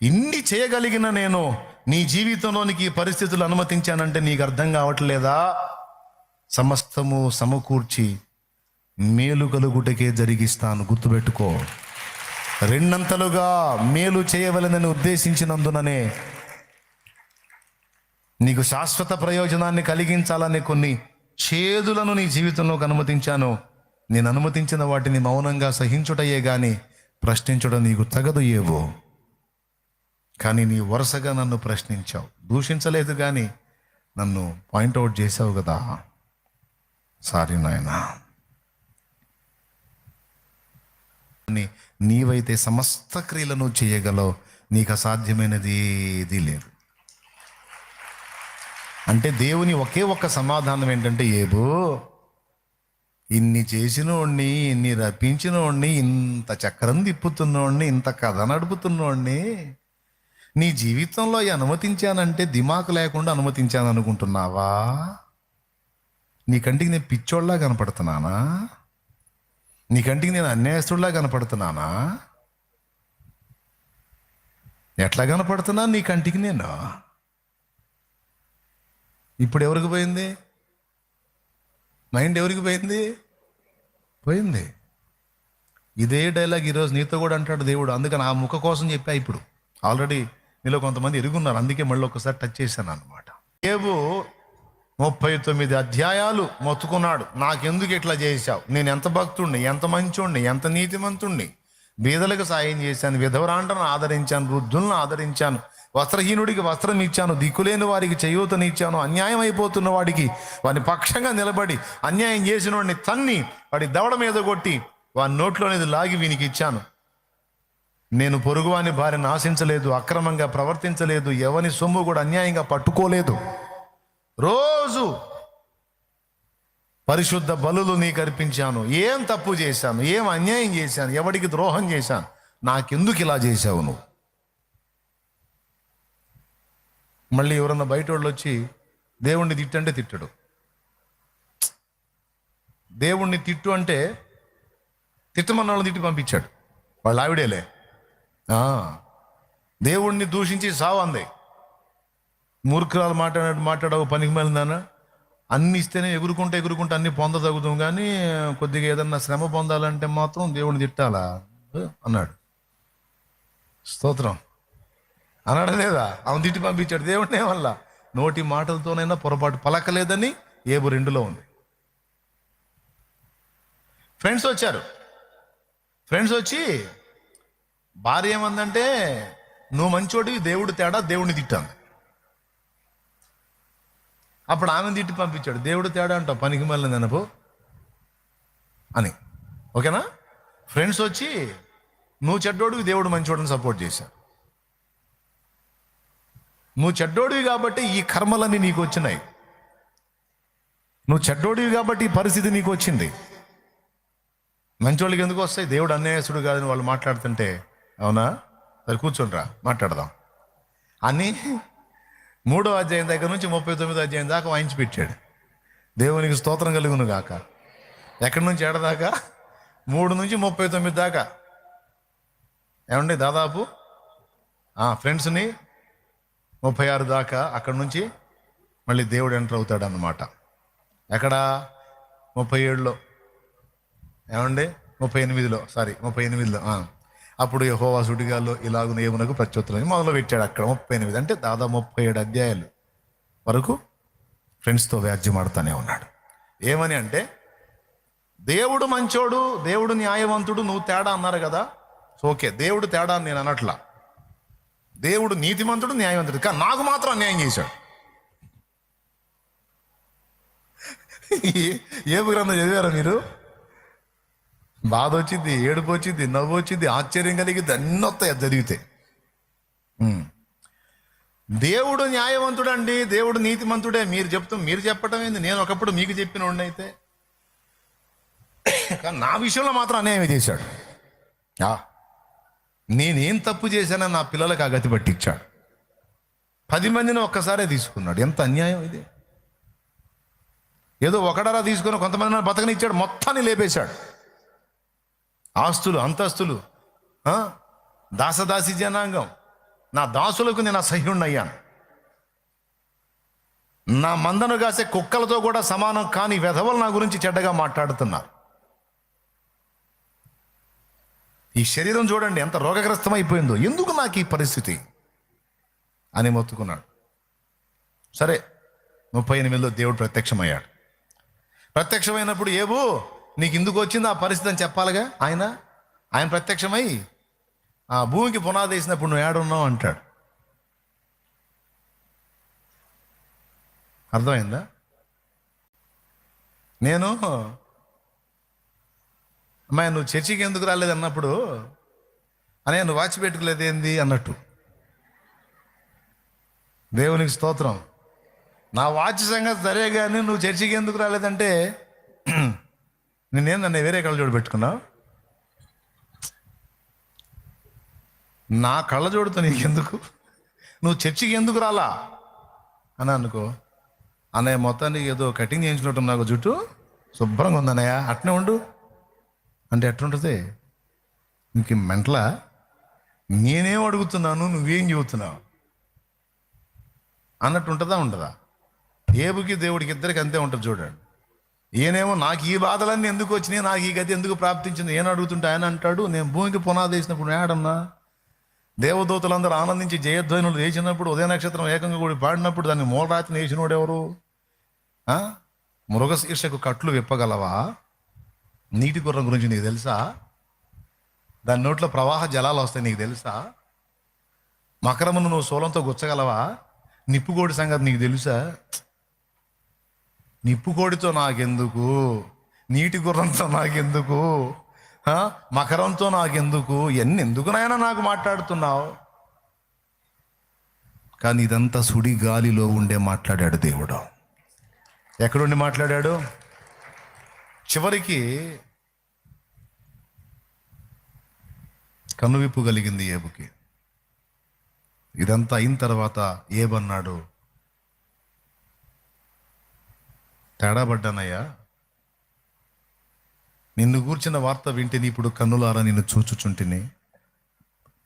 ఇన్ని చేయగలిగిన నేను నీ జీవితంలోనికి ఈ పరిస్థితులు అనుమతించానంటే నీకు అర్థం కావట్లేదా? సమస్తము సమకూర్చి మేలు కలుగుటకే జరిగిస్తాను. గుర్తుపెట్టుకో, రెండంతలుగా మేలు చేయవలెనని ఉద్దేశించినందుననే నీకు శాశ్వత ప్రయోజనాన్ని కలిగించాలనే కొన్ని చేదులను నీ జీవితంలోకి అనుమతించాను. నేను అనుమతించిన వాటిని మౌనంగా సహించుటయే గాని ప్రశ్నించడం నీకు తగదు ఏవో. కానీ నీ వరుసగా నన్ను ప్రశ్నించావు, దూషించలేదు కానీ నన్ను పాయింట్అవుట్ చేసావు కదా. సారీ నాయనా. నీవైతే సమస్త క్రియలను చేయగలవు, నీకు అసాధ్యమైనది ఏదీ లేదు. అంటే దేవుని ఒకే ఒక్క సమాధానం ఏంటంటే, ఏబో ఇన్ని చేసినోడిని, ఇన్ని రప్పించినోడిని, ఇంత చక్రం తిప్పుతున్నోడిని, ఇంత కథ నడుపుతున్నోడిని నీ జీవితంలో అనుమతించానంటే దిమాకు లేకుండా అనుమతించాను అనుకుంటున్నావా? నీ కంటికి నేను పిచ్చోళ్ళలా కనపడుతున్నానా? నీ కంటికి నేను అన్యాయస్తుడిలా కనపడుతున్నానా? ఎట్లా కనపడుతున్నా నీ కంటికి నేను? ఇప్పుడు ఎవరికి పోయింది మైండ్? ఎవరికి పోయింది? పోయింది. ఇదే డైలాగ్ ఈరోజు నీతో కూడా అంటాడు దేవుడు. అందుకని ఆ ముఖ కోసం చెప్పా. ఇప్పుడు ఆల్రెడీ మీలో కొంతమంది ఎరుగున్నారు, అందుకే మళ్ళీ ఒకసారి టచ్ చేశాను అనమాట. ఏవో 39 అధ్యాయాలు మొత్తుకున్నాడు, నాకెందుకు ఇట్లా చేశావు? నేను ఎంత భక్తుడిని, ఎంత మంచోడిని, ఎంత నీతిమంతుణ్ణి, బీదలకు సాయం చేశాను, విధవరాంటను ఆదరించాను, వృద్ధులను ఆదరించాను, వస్త్రహీనుడికి వస్త్రం ఇచ్చాను, దిక్కులేని వారికి చేయూతనిచ్చాను, అన్యాయం అయిపోతున్న వాడికి వాని పక్షంగా నిలబడి అన్యాయం చేసిన వాడిని తన్ని వాడి దవడ మీద కొట్టి వాని నోట్లోనేది లాగి వీనికి ఇచ్చాను. నేను పొరుగువాని భార్యను ఆశించలేదు, అక్రమంగా ప్రవర్తించలేదు, ఎవని సొమ్ము కూడా అన్యాయంగా పట్టుకోలేదు. రోజు పరిశుద్ధ బలులు నీకు అర్పించాను. ఏం తప్పు చేశాను? ఏం అన్యాయం చేశాను? ఎవడికి ద్రోహం చేశాను? నాకెందుకు ఇలా చేశావు నువ్వు? మళ్ళీ ఎవరన్నా బయట వాళ్ళు వచ్చి దేవుణ్ణి తిట్టంటే తిట్టడు. దేవుణ్ణి తిట్టు అంటే తిట్టమన్న వాళ్ళని తిట్టి పంపించాడు. వాళ్ళు ఆవిడేలే. దేవుణ్ణి దూషించి సావు అంది. మూర్ఖురాలు మాట్లాడవు పనికి మళ్ళిందానా? అన్ని ఇస్తేనే ఎగురుకుంటే అన్ని పొందదగుతాం, కానీ కొద్దిగా ఏదన్నా శ్రమ పొందాలంటే మాత్రం దేవుణ్ణి తిట్టాలా అన్నాడు. స్తోత్రం అన్నాడు లేదా? ఆమె తిట్టి పంపించాడు దేవుడిని. వల్ల నోటి మాటలతోనైనా పొరపాటు పలకలేదని ఏబు 2లో ఉంది. ఫ్రెండ్స్ వచ్చారు. ఫ్రెండ్స్ వచ్చి భార్య ఏమందంటే, నువ్వు మంచోడివి, దేవుడు తేడా, దేవుడిని తిట్టాను. అప్పుడు ఆమెను తిట్టి పంపించాడు. దేవుడు తేడా అంటావు, పనికి మళ్ళీ నెనపు అని. ఓకేనా? ఫ్రెండ్స్ వచ్చి నువ్వు చెడ్డోడివి, దేవుడు మంచోడిని సపోర్ట్ చేశాడు. నువ్వు చెడ్డోడివి కాబట్టి ఈ కర్మలన్నీ నీకు వచ్చినాయి. నువ్వు చెడ్డోడివి కాబట్టి ఈ పరిస్థితి నీకు వచ్చింది. మంచోళ్ళకి ఎందుకు వస్తాయి? దేవుడు అన్యాయస్తుడు కాదని వాళ్ళు మాట్లాడుతుంటే, అవునా సరే కూర్చోండిరా మాట్లాడదాం అని 3వ అధ్యాయం దగ్గర నుంచి 39వ అధ్యాయం దాకా వాయించి పెట్టాడు. దేవునికి స్తోత్రం కలుగును గాక. ఎక్కడి నుంచి ఏడదాకా? 3 నుంచి 39 దాకా. ఏమండి, దాదాపు ఫ్రెండ్స్ని 36 దాకా. అక్కడి నుంచి మళ్ళీ దేవుడు ఎంటర్ అవుతాడు అన్నమాట. ఎక్కడ? 37లో. ఏమండి, 38లో. అప్పుడు యెహోవా సుడిగాల్లో ఇలాగున ఏమునకు ప్రత్యుత్తరం మొదలు పెట్టాడు. అక్కడ 38 అంటే దాదాపు 37 అధ్యాయాలు వరకు ఫ్రెండ్స్తో వ్యాజ్యం ఆడుతూనే ఉన్నాడు. ఏమని అంటే, దేవుడు మంచోడు, దేవుడు న్యాయవంతుడు, నువ్వు తేడా అన్నారు కదా. ఓకే, దేవుడు తేడా అని నేను అనట్లా. దేవుడు నీతిమంతుడు, న్యాయవంతుడు, కానీ నాకు మాత్రం అన్యాయం చేశాడు. ఏ గ్రంథం చదివారా మీరు? బాధ వచ్చింది, ఏడుపు వచ్చింది, నవ్వు వచ్చింది, ఆశ్చర్యం కలిగింది, అన్నీ వస్తాయి చదివితే. దేవుడు న్యాయవంతుడు అండి, దేవుడు నీతిమంతుడే మీరు చెప్పటం ఏంది? నేను ఒకప్పుడు మీకు చెప్పిన వాడిని అయితే, కానీ నా విషయంలో మాత్రం అన్యాయం చేశాడు. నేనేం తప్పు చేశానని నా పిల్లలకు ఆ గతి పట్టించాడు. 10 మందిని ఒక్కసారే తీసుకున్నాడు. ఎంత అన్యాయం ఇది! ఏదో ఒకడరా తీసుకుని కొంతమంది బతకనిచ్చాడు, మొత్తాన్ని లేపేశాడు. ఆస్తులు, అంతస్తులు, దాసదాసి జనాంగం, నా దాసులకు నేను అసహ్యుణ్ణయ్యాను. నా మందను కాసే కుక్కలతో కూడా సమానం కాని వెధవలు నా గురించి చెడ్డగా మాట్లాడుతున్నారు. ఈ శరీరం చూడండి ఎంత రోగగ్రస్తమైపోయిందో, ఎందుకు నాకు ఈ పరిస్థితి అని మొత్తుకున్నాడు. సరే, 38లో దేవుడు ప్రత్యక్షమయ్యాడు. ప్రత్యక్షమైనప్పుడు ఏబు నీకు ఎందుకు వచ్చింది ఆ పరిస్థితి అని చెప్పాలిగా. ఆయన ప్రత్యక్షమై ఆ భూమికి పునాది వేసినప్పుడు నువ్వు ఏడున్నావు అంటాడు. అర్థమైందా? నేను అమ్మాయి నువ్వు చర్చికి ఎందుకు రాలేదు అన్నప్పుడు అనే నువ్వు వాచి పెట్టుకోలేదేంది అన్నట్టు. దేవునికి స్తోత్రం. నా వాచ్ సంగతి సరే కానీ నువ్వు చర్చికి ఎందుకు రాలేదంటే నేనేందన్నా వేరే కళ్ళజోడు పెట్టుకున్నావు, నా కళ్ళజోడుతో నీకెందుకు, నువ్వు చర్చికి ఎందుకు రాలా అని అనుకో. అన్నయ్య మొత్తానికి ఏదో కటింగ్ చేయించినట్టు నాకు జుట్టు శుభ్రంగా ఉందన్నయ్య, అట్నే ఉండు అంటే ఎట్లుంటుంది? ఇంక మెంటలా, నేనేం అడుగుతున్నాను నువ్వేం చెబుతున్నావు అన్నట్టు ఉంటుందా ఉండదా? ఏబుకి దేవుడికి ఇద్దరికి అంతే ఉంటుంది చూడండి. ఈయనేమో నాకు ఈ బాధలన్నీ ఎందుకు వచ్చినాయి, నాకు ఈ గతి ఎందుకు ప్రాప్తించింది ఏం అడుగుతుంటే ఆయన అంటాడు నేను భూమికి పునాది వేసినప్పుడు ఏడన్నా, దేవదూతలందరూ ఆనందించి జయధ్వనులు వేసినప్పుడు ఉదయ నక్షత్రం ఏకంగా కూడా పాడినప్పుడు దాన్ని మూలరాత్రి వేసినోడు ఎవరు? మృగశీర్షకు కట్లు విప్పగలవా? నీటి గుర్రం గురించి నీకు తెలుసా? దాని నోట్లో ప్రవాహ జలాలు వస్తాయి నీకు తెలుసా? మకరమును నువ్వు శూలంతో గుచ్చగలవా? నిప్పుకోడి సంగతి నీకు తెలుసా? నిప్పుకోడితో నాకెందుకు, నీటి గుర్రంతో నాకెందుకు, మకరంతో నాకెందుకు, ఎందుకు నాయనా నాకు మాట్లాడుతున్నావు? కానీ ఇదంతా సుడి గాలిలో ఉండే మాట్లాడాడు దేవుడు. ఎక్కడుండి మాట్లాడాడు? చివరికి కనువిప్పు కలిగింది ఏబుకి. ఇదంతా అయిన తర్వాత ఏబన్నాడు, తేడా పడ్డానయ్యా, నిన్ను గూర్చిన వార్త వింటిని ఇప్పుడు కన్నులారా నిన్ను చూచుచుంటిని,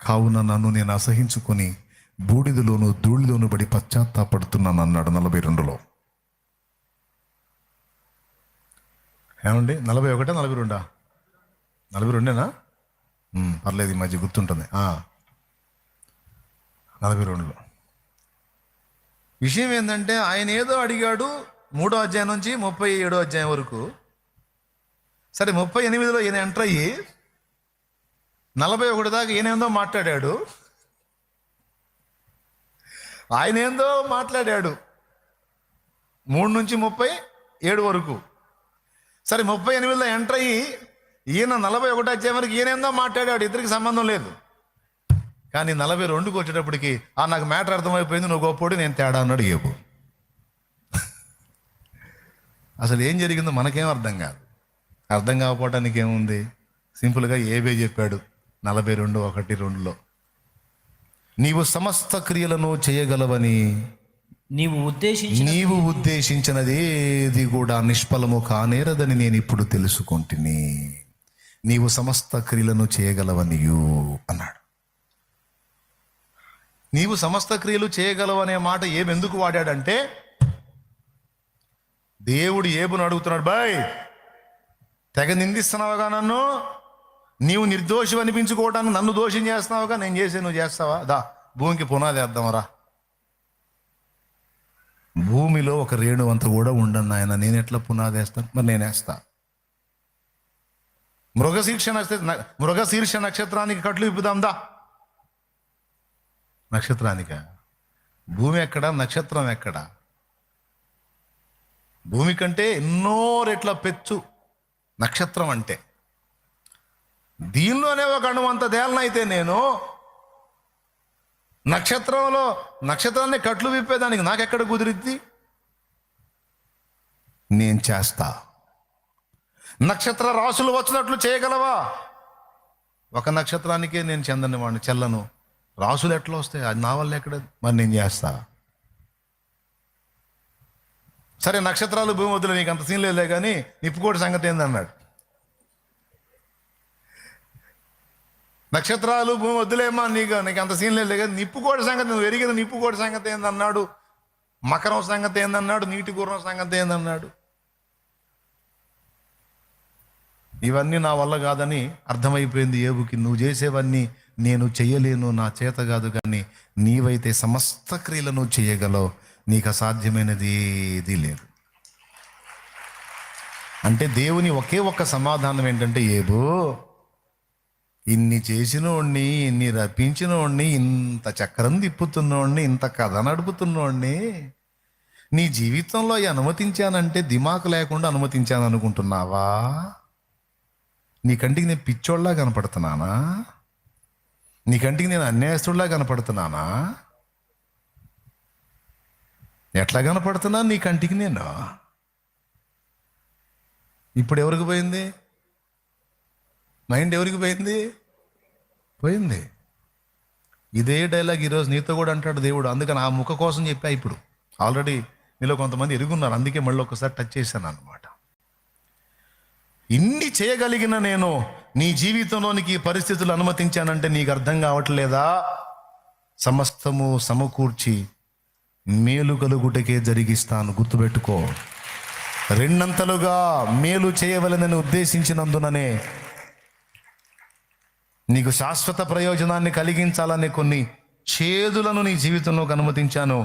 కావున నన్ను నేను అసహించుకొని బూడిదలోను ధూళిలోను పడి పశ్చాత్తాపడుతున్నాను అన్నాడు 42లో. ఏమండి 41 42? 42 పర్లేదు, ఈ మధ్య గుర్తుంటుంది. 42లో విషయం ఏంటంటే ఆయన ఏదో అడిగాడు 3వ అధ్యాయం నుంచి 37వ అధ్యాయం వరకు. సరే 38లో ఈయన ఎంటర్ అయ్యి 41 దాకా ఈయనేందో మాట్లాడాడు. ఆయన ఏందో మాట్లాడాడు 3 నుంచి 37 వరకు. సరే 38లో ఎంటర్ అయ్యి ఈయన 41 అధ్యాయం వరకు ఈయనేందో మాట్లాడాడు, ఇద్దరికి సంబంధం లేదు. కానీ 42కి వచ్చేటప్పటికి నాకు మ్యాటర్ అర్థమైపోయింది, నువ్వు గొప్పోడు నేను తేడా అన్నాడు ఏబు. అసలు ఏం జరిగిందో మనకేం అర్థం కాదు. అర్థం కాకపోవటానికి ఏముంది, సింపుల్గా ఏబే చెప్పాడు 42:1-2లో, నీవు సమస్త క్రియలను చేయగలవని నీవు ఉద్దేశించినదేది కూడా నిష్ఫలము కానేరదని నేను ఇప్పుడు తెలుసుకుంటుని, నీవు సమస్త క్రియలను చేయగలవనియు అన్నాడు. నీవు సమస్త క్రియలు చేయగలవనే మాట ఎందుకు వాడాడంటే దేవుడు ఏబును అడుగుతున్నాడు, బాయ్ తెగ నిందిస్తున్నావుగా నన్ను, నీవు నిర్దోషి అనిపించుకోవటానికి నన్ను దోషం చేస్తున్నావుగా, నేను చేసే నువ్వు చేస్తావా? భూమికి పునాది వేద్దామరా, భూమిలో ఒక రేణు అంత కూడా ఉండను ఆయన, నేను ఎట్లా పునాది వేస్తాను? మరి నేను వేస్తా. మృగశీర్ష నక్షత్రానికి కట్లు విప్పుదాం దా. నక్షత్రానిక? భూమి ఎక్కడ, నక్షత్రం ఎక్కడ? భూమి కంటే ఎన్నో రెట్ల పెచ్చు నక్షత్రం అంటే. దీనిలోనే ఒక అణువంత దేలనైతే నేను నక్షత్రాన్ని కట్లు విప్పేదానికి నాకెక్కడ కుదిరిద్ది? నేను చేస్తా. నక్షత్ర రాసులు వచ్చినట్లు చేయగలవా? ఒక నక్షత్రానికే నేను చెందని వాడిని, చెల్లను. రాసులు ఎట్లా వస్తాయి? అది నా వల్ల ఎక్కడ? మరి నేను చేస్తా. సరే నక్షత్రాలు భూమి వద్దులే, నీకు అంత సీన్ లేదులే, కానీ నిప్పుకోటి సంగతి ఏందన్నాడు. నక్షత్రాలు భూమి వద్దులేమ్మా, నీకు అంత సీన్ లేదు కదా. నిప్పుకోడి సంగతి నువ్వు ఎరిగిన నిప్పుకోడి సంగతి ఏందన్నాడు, మకరం సంగతి ఏందన్నాడు, నీటి గుర్రం సంగతి ఏందన్నాడు. ఇవన్నీ నా వల్ల కాదని అర్థమైపోయింది ఏబుకి. నువ్వు చేసేవన్నీ నేను చెయ్యలేను, నా చేత కాదు, కానీ నీవైతే సమస్త క్రియలను చేయగలవు, నీకు అసాధ్యమైనది ఏదీ లేదు. అంటే దేవుని ఒకే ఒక్క సమాధానం ఏంటంటే, ఏబు ఇన్ని చేసినోడిని, ఇన్ని రప్పించినోడిని, ఇంత చక్రం తిప్పుతున్నోడిని, ఇంత కథ నడుపుతున్నోడిని నీ జీవితంలో అనుమతించానంటే దిమాకు లేకుండా అనుమతించాను అనుకుంటున్నావా? నీ కంటికి నేను పిచ్చోళ్ళలా కనపడుతున్నానా? నీ కంటికి నేను అన్యాయస్తుడిలా కనపడుతున్నానా? ఎట్లా కనపడుతున్నా నీ కంటికి నేను? ఇప్పుడు ఎవరికి పోయింది మైండ్? ఎవరికి పోయింది? పోయింది. ఇదే డైలాగ్ ఈరోజు నీతో కూడా అంటాడు దేవుడు. అందుకని ఆ ముఖ కోసం చెప్పా. ఇప్పుడు ఆల్రెడీ మీలో కొంతమంది ఎరుగున్నారు, అందుకే మళ్ళీ ఒకసారి టచ్ చేశాను అన్నమాట. ఇన్ని చేయగలిగిన నేను నీ జీవితంలోనికి ఈ పరిస్థితులు అనుమతించానంటే నీకు అర్థం కావట్లేదా? సమస్తము సమకూర్చి మేలు కలుగుటకే జరిగిస్తాను. గుర్తుపెట్టుకో, రెండంతలుగా మేలు చేయవలనని ఉద్దేశించినందుననే నీకు శాశ్వత ప్రయోజనాన్ని కలిగించాలని కొన్ని చేదులను నీ జీవితంలోకి అనుమతించాను.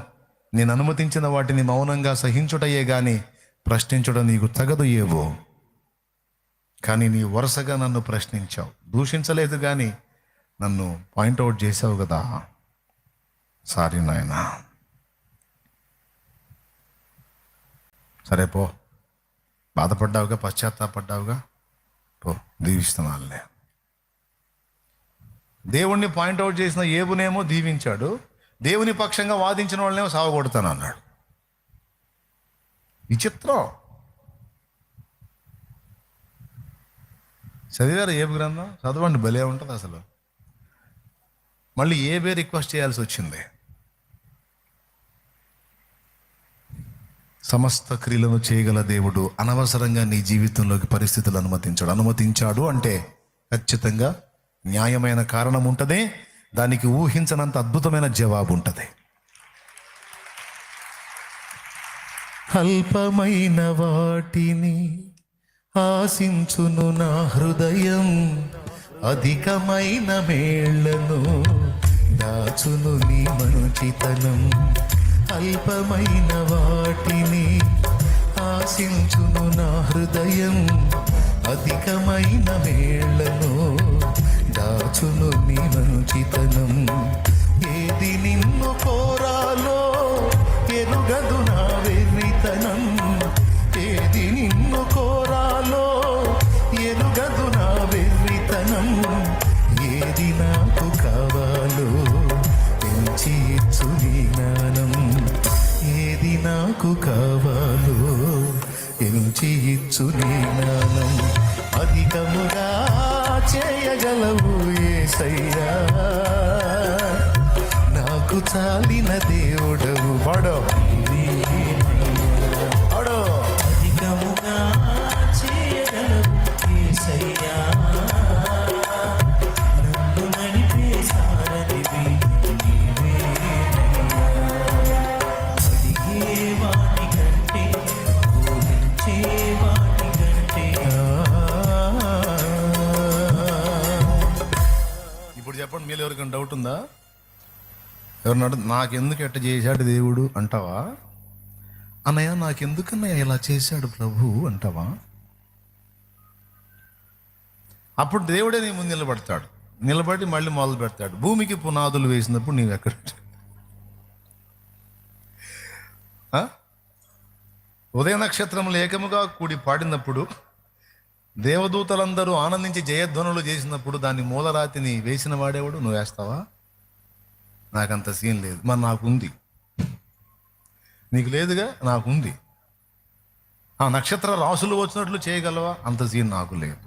నేను అనుమతించిన వాటిని మౌనంగా సహించుటయే గాని ప్రశ్నించడం నీకు తగదు ఏవో. కానీ నీ వరుసగా నన్ను ప్రశ్నించావు, దూషించలేదు కానీ నన్ను పాయింట్అవుట్ చేసావు కదా. సారీ నాయనా. సరే పో, బాధపడ్డావుగా, పశ్చాత్తాపడ్డావుగా, పో, దీవిస్తున్నానులే. దేవుణ్ణి పాయింట్అవుట్ చేసిన ఏబునేమో దీవించాడు, దేవుని పక్షంగా వాదించిన వాళ్ళనేమో సావగొడతాను అన్నాడు. విచిత్రం. చదివారు ఏబు గ్రంథం? చదవండి, భలే ఉంటుంది అసలు. మళ్ళీ ఏబే రిక్వెస్ట్ చేయాల్సి వచ్చింది. సమస్త క్రియలను చేయగల దేవుడు అనవసరంగా నీ జీవితంలోకి పరిస్థితులు అనుమతించాడు అంటే ఖచ్చితంగా న్యాయమైన కారణం ఉంటుంది, దానికి ఊహించనంత అద్భుతమైన జవాబు ఉంటుంది. అల్పమైన వాటిని ఆశించును నా హృదయం, అధికమైన మేళ్లను దాచును నీ మంచితనం. అల్పమైన వాటిని ఆశించును నా హృదయం, అధికమైన మేళ్లను దాచును నీ మంచితనం. ఏది నిన్ను కోరాలో ఎరుగదు నా వెర్రితనం, ఏది నిన్ను కోరాలో ఎరుగదు నా వెర్రితనం. ఏది నాకు కావాలో పెంచి ఇచ్చు నీ జ్ఞానం, ఏది నాకు కావాలో ఎంచి ఇచ్చు నీ జ్ఞానం. అధికముగా చేయగలవు యేసయ్యా, నాకు చాలిన దేవుడవు. పడో పడో. అధికముగా చేయగలవు యేసయ్యా, నన్ను నడిపే సారథివి నీవేనయ్యా. అడిగే వాటి కంటే బోధించే వాటి కంటే. ఇప్పుడు చెప్పండి, మీరు ఎవరికైనా డౌట్ ఉందా? ఎవరన్నా నాకెందుకు ఎట్ట చేశాడు దేవుడు అంటావా? అన్నయ్య నాకెందుకన్నయ్య ఇలా చేశాడు ప్రభు అంటావా? అప్పుడు దేవుడే నీ ముందు నిలబడతాడు, నిలబడి మళ్ళీ మొదలు పెడతాడు. భూమికి పునాదులు వేసినప్పుడు నీవు ఎక్కడ? ఉదయ నక్షత్రములు ఏకముగా కూడి పాడినప్పుడు, దేవదూతలందరూ ఆనందించి జయధ్వనులు చేసినప్పుడు దాన్ని మూలరాతిని వేసిన వాడేవాడు. నువ్వు వేస్తావా? నాకంత సీన్ లేదు. మరి నాకుంది, నీకు లేదుగా, నాకుంది. ఆ నక్షత్ర రాసులు వచ్చినట్లు చేయగలవా? అంత సీన్ నాకు లేదు.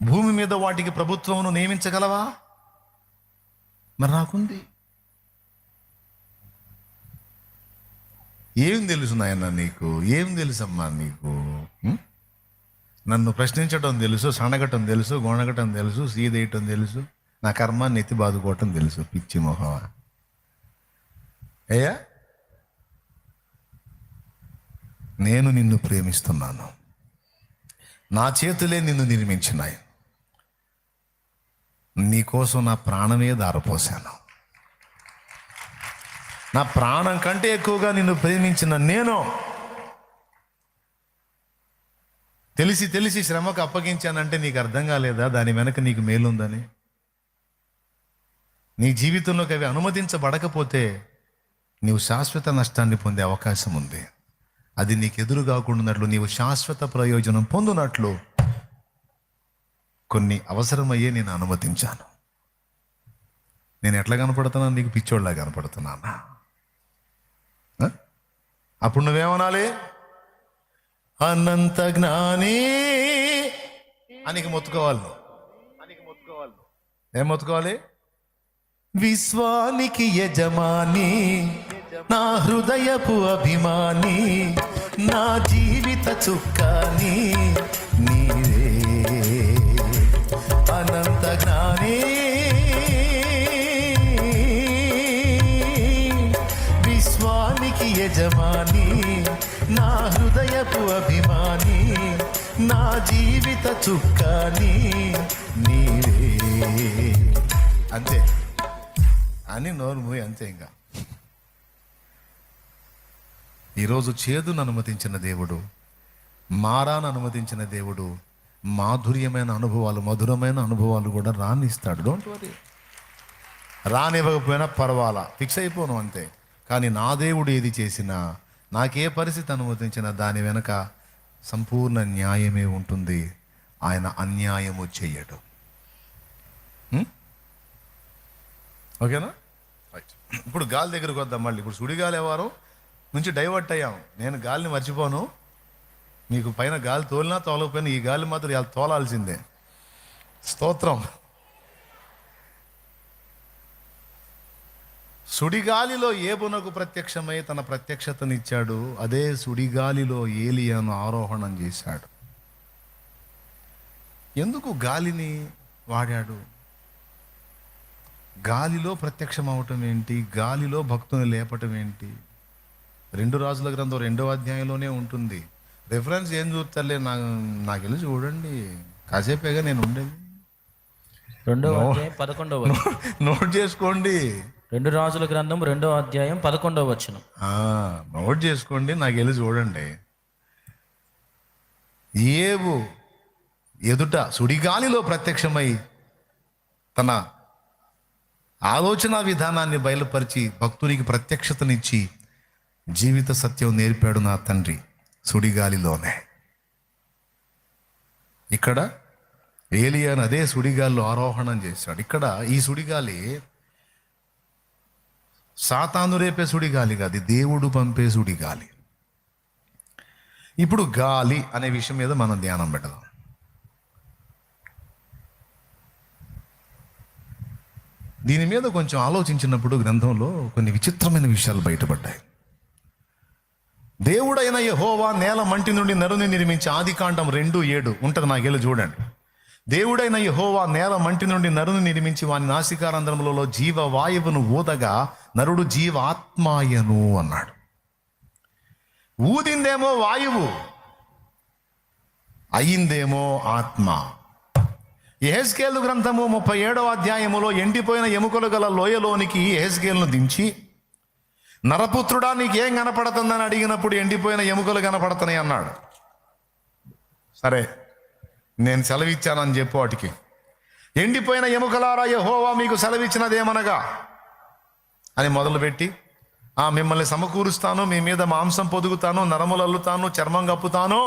భూమి మీద వాటికి ప్రభుత్వమును నియమించగలవా? మరి నాకుంది. ఏం తెలుసు నాయన నీకు? ఏం తెలుసమ్మా నీకు? నన్ను ప్రశ్నించటం తెలుసు, సనగటం తెలుసు, గొనగటం తెలుసు, సీదేయటం తెలుసు, నా కర్మాన్ని ఎత్తి బాదుకోవటం తెలుసు. పిచ్చి మొహమా అయ్యా, నేను నిన్ను ప్రేమిస్తున్నాను, నా చేతులే నిన్ను నిర్మించినాయి, నీకోసం నా ప్రాణమే దారపోసాను. నా ప్రాణం కంటే ఎక్కువగా నిన్ను ప్రేమించిన నేను తెలిసి తెలిసి శ్రమకు అప్పగించానంటే నీకు అర్థం కాలేదా దాని వెనక నీకు మేలుందని? నీ జీవితంలోకి అవి అనుమతించబడకపోతే నీవు శాశ్వత నష్టాన్ని పొందే అవకాశం ఉంది. అది నీకు ఎదురు కాకుండా నీవు శాశ్వత ప్రయోజనం పొందునట్లు కొన్ని అవసరమయ్యే నేను అనుమతించాను. నేను ఎట్లా కనపడుతున్నాను? నీకు పిచ్చోళ్ళలా కనపడుతున్నానా? అప్పుడు నువ్వేమనాలి? అనంత జ్ఞాని అనికి మొత్తుకోవాలి. ఏం మొత్తుకోవాలి? విశ్వానికి యజమాని, నా హృదయపు అభిమాని, నా జీవిత చుక్కాని నీవే. అనంత జ్ఞాని, విశ్వానికి యజమాని, నా హృదయపు అభిమాని, నా జీవిత చుక్కాని నీవే. అంతే అని నోరు మూయి, అంతే. ఇంకా ఈరోజు చేదును అనుమతించిన దేవుడు, మారాను అనుమతించిన దేవుడు మాధుర్యమైన అనుభవాలు, మధురమైన అనుభవాలు కూడా రానిస్తాడు. Don't worry. రానివ్వకపోయినా పర్వాలా, ఫిక్స్ అయిపోను అంతే. కానీ నా దేవుడు ఏది చేసినా, నాకే పరిస్థితి అనుమతించినా దాని వెనక సంపూర్ణ న్యాయమే ఉంటుంది. ఆయన అన్యాయము చెయ్యడు. ఓకేనా? రైట్. ఇప్పుడు గాలి దగ్గరకు వద్దాం. మళ్ళీ ఇప్పుడు సుడిగాలి వారం నుంచి డైవర్ట్ అయ్యాం. నేను గాలిని మర్చిపోను. మీకు పైన గాలి తోలినా తోలకపోయినా ఈ గాలి మాత్రం ఇలా తోలాల్సిందే. స్తోత్రం. సుడిగాలిలో ఏబునకు ప్రత్యక్షమై తన ప్రత్యక్షతనిచ్చాడు. అదే సుడిగాలిలో ఏలియాను ఆరోహణం చేశాడు. ఎందుకు గాలిని వాడాడు? గాలిలో ప్రత్యక్షం అవటం ఏంటి? గాలిలో భక్తుని లేపటం ఏంటి? 2 రాజుల గ్రంథం 2వ అధ్యాయంలోనే ఉంటుంది. రిఫరెన్స్ ఏం చూస్తారులే, నాకు వెళ్ళి చూడండి, కాసేపేగా నేను ఉండేది. 2వ అధ్యాయం 11వ నోట్ చేసుకోండి. 2 రాజుల గ్రంథం 2వ అధ్యాయం 11వ వచనం నోట్ చేసుకోండి, నాకు వెళ్ళి చూడండి. ఏవు ఎదుట సుడిగాలిలో ప్రత్యక్షమై తన ఆలోచన విధానాన్ని బయలుపరిచి భక్తునికి ప్రత్యక్షతనిచ్చి జీవిత సత్యం నేర్పాడు నా తండ్రి సుడిగాలిలోనే. ఇక్కడ ఏలియాను అదే సుడిగాలిలో ఆరోహణం చేశాడు. ఇక్కడ ఈ సుడిగాలి సాతాను రేపే సుడిగాలి కాదు, దేవుడు పంపే సుడిగాలి. ఇప్పుడు గాలి అనే విషయం మీద మనం ధ్యానం పెడదాం. దీని మీద కొంచెం ఆలోచించినప్పుడు గ్రంథంలో కొన్ని విచిత్రమైన విషయాలు బయటపడ్డాయి. దేవుడైన యెహోవా నేల మంటి నుండి నరుని నిర్మించి, ఆదికాండం 2:7 ఉంటుంది, నాకెళ్ళి చూడండి. దేవుడైన యెహోవా నేల మంటి నుండి నరుని నిర్మించి వాని నాసికారంధ్రములలో జీవవాయువును ఊదగా నరుడు జీవాత్మాయను అన్నాడు. ఊదిందేమో వాయువు, అయిందేమో ఆత్మ. యెహెజ్కేలు గ్రంథము 37వ అధ్యాయములో ఎండిపోయిన ఎముకలు గల లోయలోనికి యెహెజ్కేలును దించి, నరపుత్రుడా నీకేం కనపడుతుందని అడిగినప్పుడు ఎండిపోయిన ఎముకలు కనపడుతున్నాయి అన్నాడు. సరే, నేను సెలవిచ్చానని చెప్పు వాటికి. ఎండిపోయిన ఎముకలారా యెహోవా మీకు సెలవిచ్చినదేమనగా అని మొదలుపెట్టి, మిమ్మల్ని సమకూరుస్తాను, మీ మీద మాంసం పొదుగుతాను, నరములు అల్లుతాను, చర్మం కప్పుతాను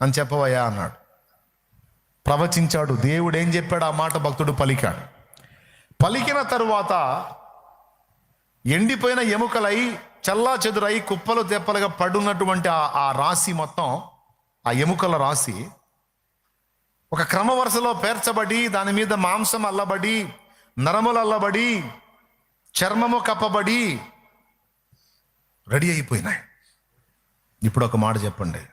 అని చెప్పవయ్యా అన్నాడు. ప్రవచించాడు. దేవుడు ఏం చెప్పాడు ఆ మాట భక్తుడు పలికాడు. పలికిన తరువాత ఎండిపోయిన ఎముకలై చల్లా చెదురై కుప్పలు తెప్పలుగా పడున్నటువంటి ఆ రాశి మొత్తం, ఆ ఎముకల రాశి ఒక క్రమ వరుసలో పేర్చబడి దాని మీద మాంసం అల్లబడి, నరములు అల్లబడి, చర్మము కప్పబడి రెడీ అయిపోయినాయి. ఇప్పుడు ఒక మాట చెప్పండి,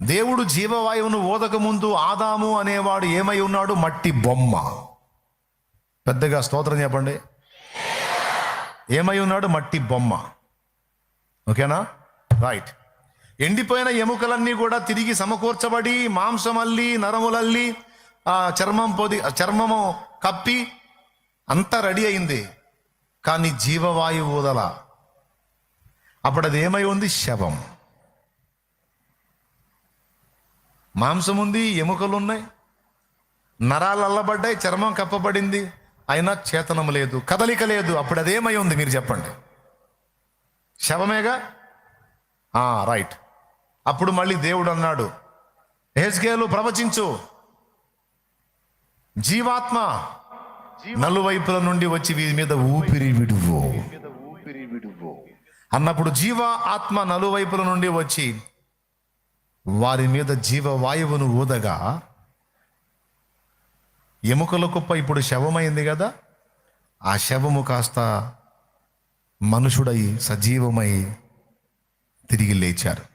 దేవుడు జీవవాయువును ఊదక ముందు ఆదాము అనేవాడు ఏమై ఉన్నాడు? మట్టి బొమ్మ. పెద్దగా స్తోత్రం చెప్పండి. ఏమై ఉన్నాడు? మట్టి బొమ్మ. ఓకేనా? రైట్. ఎండిపోయిన ఎముకలన్నీ కూడా తిరిగి సమకూర్చబడి మాంసమల్లి, నరములల్లి, చర్మము కప్పి అంతా రెడీ అయింది. కానీ జీవవాయువు ఊదల. అప్పుడు అది ఏమై ఉంది? శవం. మాంసం ఉంది, ఎముకలు ఉన్నాయి, నరాలు అల్లబడ్డాయి, చర్మం కప్పబడింది, అయినా చేతనం లేదు, కదలిక లేదు. అప్పుడు అదేమై ఉంది? మీరు చెప్పండి. శవమేగా. రైట్. అప్పుడు మళ్ళీ దేవుడు అన్నాడు, యెహెజ్కేలు ప్రవచించు, జీవాత్మ నలువైపుల నుండి వచ్చి వీరి మీద ఊపిరి విడువు అన్నప్పుడు జీవ ఆత్మ నలువైపుల నుండి వచ్చి వారి మీద జీవవాయువును ఊదగా ఎముకల కుప్ప ఇప్పుడు శవమైంది కదా. ఆ శవము కాస్త మనుషుడై సజీవమై తిరిగి లేచారు.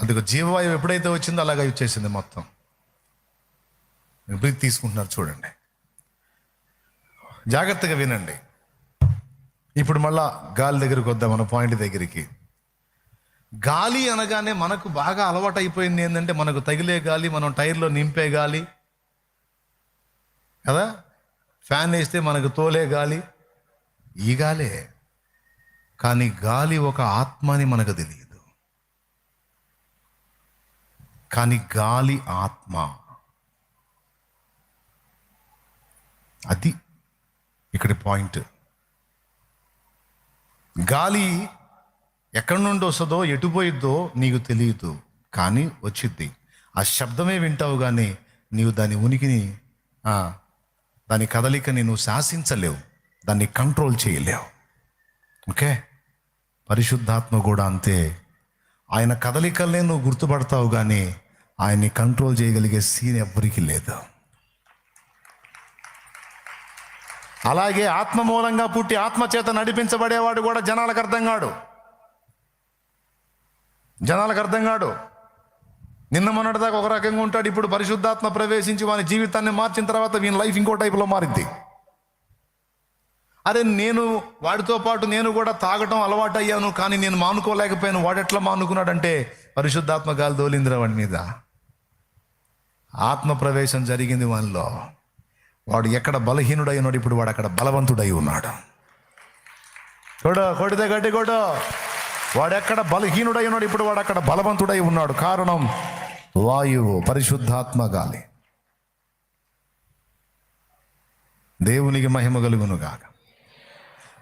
అందుకు జీవవాయువు ఎప్పుడైతే వచ్చిందో అలాగే వచ్చేసింది మొత్తం. బ్రీత్ తీసుకుంటున్నారు చూడండి, జాగ్రత్తగా వినండి. ఇప్పుడు మళ్ళా గాలి దగ్గరికి వద్దాం, మన పాయింట్ దగ్గరికి. గాలి అనగానే మనకు బాగా అలవాటు అయిపోయింది ఏంటంటే, మనకు తగిలే గాలి, మనం టైర్లో నింపే గాలి కదా, ఫ్యాన్ వేస్తే మనకు తోలే గాలి, ఈ గాలే. కానీ గాలి ఒక ఆత్మ అని మనకు తెలియదు. కానీ గాలి ఆత్మ. అది ఇక్కడ పాయింట్. గాలి ఎక్కడి నుండి వస్తుందో, ఎటు పోయిద్దో నీకు తెలియదు, కానీ వచ్చిద్ది. ఆ శబ్దమే వింటావు, కానీ నీవు దాని ఉనికిని, దాని కదలికని నువ్వు శాసించలేవు, దాన్ని కంట్రోల్ చేయలేవు. ఓకే? పరిశుద్ధాత్మ కూడా అంతే. ఆయన కదలికల్నే నువ్వు గుర్తుపడతావు, కానీ ఆయన్ని కంట్రోల్ చేయగలిగే సీన్ ఎవ్వరికీ లేదు. అలాగే ఆత్మ మూలంగా పుట్టి ఆత్మ చేత నడిపించబడేవాడు కూడా జనాలకు అర్థం కాడు. నిన్న మొన్నటిదాకా ఒక రకంగా ఉంటాడు, ఇప్పుడు పరిశుద్ధాత్మ ప్రవేశించి వాని జీవితాన్ని మార్చిన తర్వాత వీని లైఫ్ ఇంకో టైపులో మారింది. అరే, నేను వాడితో పాటు నేను కూడా తాగటం అలవాటు అయ్యాను, కానీ నేను మానుకోలేకపోయాను. వాడు ఎట్లా మానుకున్నాడంటే పరిశుద్ధాత్మ గాలి దోలిందిరా వాడి మీద. ఆత్మ ప్రవేశం జరిగింది వానిలో. వాడు ఎక్కడ బలహీనుడై ఉన్నాడు, ఇప్పుడు వాడు అక్కడ బలవంతుడై ఉన్నాడు. కొడితే గట్టి కొడు. వాడెక్కడ బలహీనుడై ఉన్నాడు, ఇప్పుడు వాడు అక్కడ బలవంతుడై ఉన్నాడు. కారణం వాయువు, పరిశుద్ధాత్మ గాలి. దేవునికి మహిమ కలుగునుగాక.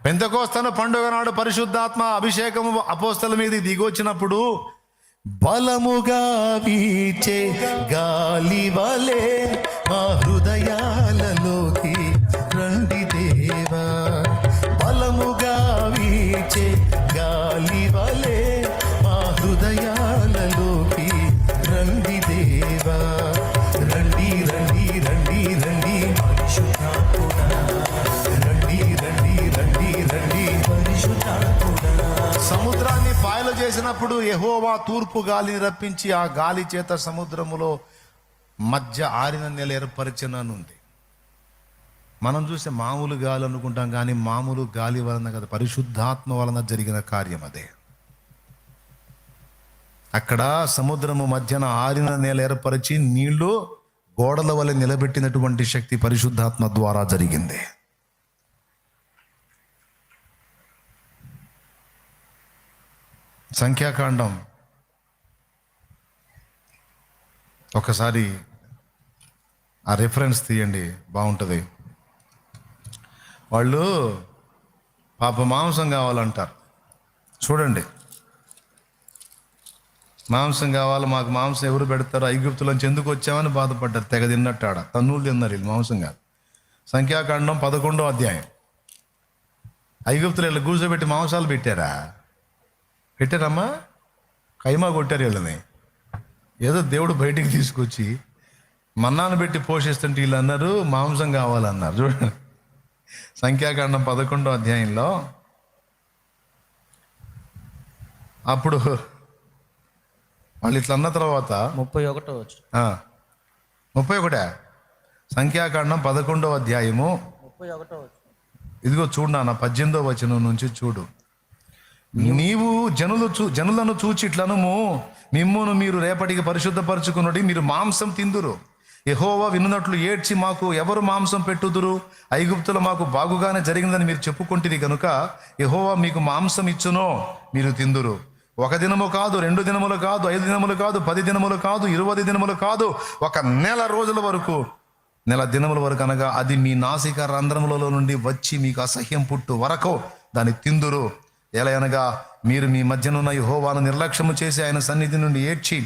పెంతెకోస్తు పండుగ నాడు పరిశుద్ధాత్మ అభిషేకము అపోస్తల మీద దిగొచ్చినప్పుడు బలముగా వీచే గాలి వలె మా హృదయాలలోకి రండి దేవా. బలముగా వీచే గాలి వలె మా హృదయాలలోకి రండి దేవా. రండి రండి రండి రండి పరిశుద్ధాత్ముడా, రండి రండి రండి రండి పరిశుద్ధాత్ముడా. సముద్రాన్ని పాయలు చేసినప్పుడు యెహోవా తూర్పు గాలిని రప్పించి ఆ గాలి చేత సముద్రములో మధ్య ఆరిన నెల ఏర్పరిచిననుంది. మనం చూస్తే మామూలు గాలి అనుకుంటాం, కానీ మామూలు గాలి వలన కదా, పరిశుద్ధాత్మ వలన జరిగిన కార్యం అదే. అక్కడ సముద్రము మధ్యన ఆరిన నేల ఏర్పరిచి నీళ్లు గోడల వలె నిలబెట్టినటువంటి శక్తి పరిశుద్ధాత్మ ద్వారా జరిగింది. సంఖ్యాకాండం ఒకసారి ఆ రెఫరెన్స్ తీయండి, బాగుంటుంది. వాళ్ళు పాప మాంసం కావాలంటారు. చూడండి, మాంసం కావాలి, మాకు మాంసం ఎవరు పెడతారు, ఐగుప్తులోంచి ఎందుకు వచ్చామని బాధపడ్డారు. తెగ తిన్నట్టాడ, తన్నులు తిన్నారు వీళ్ళు, మాంసం కాదు. సంఖ్యాకాండం 11వ అధ్యాయం. ఐగుప్తులు వీళ్ళు కూర్చోబెట్టి మాంసాలు పెట్టారమ్మా, కైమా కొట్టారు వీళ్ళని. ఏదో దేవుడు బయటికి తీసుకొచ్చి మన్నాను పెట్టి పోషిస్తుంటే వీళ్ళు అన్నారు మాంసం కావాలన్నారు. చూడండి, సంఖ్యాకాండం 11వ అధ్యాయంలో అప్పుడు వాళ్ళు ఇట్లా అన్న తర్వాత 31వ వచనం. 31 సంఖ్యాకాండం 11వ అధ్యాయము 31వ వచనం. ఇదిగో చూడు నాన్న 18వ వచనం నుంచి చూడు. నీవు జనులను చూచి ఇట్లనుము, మిమ్మును మీరు రేపటికి పరిశుద్ధపరచుకున్నది, మీరు మాంసం తిందురు. యెహోవా వినున్నట్లు ఏడ్చి, మాకు ఎవరు మాంసం పెట్టుదురు? ఐగుప్తులో మాకు బాగుగానే జరిగిందని మీరు చెప్పుకుంటుంది కనుక యెహోవా మీకు మాంసం ఇచ్చునో మీరు తిందురు. 1 దినము కాదు, 2 దినములు కాదు, 5 దినములు కాదు, 10 దినములు కాదు, 20 దినములు కాదు, 1 నెల రోజుల వరకు, నెల దినముల వరకు అనగా అది మీ నాసిక రంధ్రములలో నుండి వచ్చి మీకు అసహ్యం పుట్టు వరకు దాన్ని తిందురు. ఎలా అనగా మీరు మీ మధ్యనున్న యెహోవాను నిర్లక్ష్యము చేసి ఆయన సన్నిధి నుండి ఏడ్చి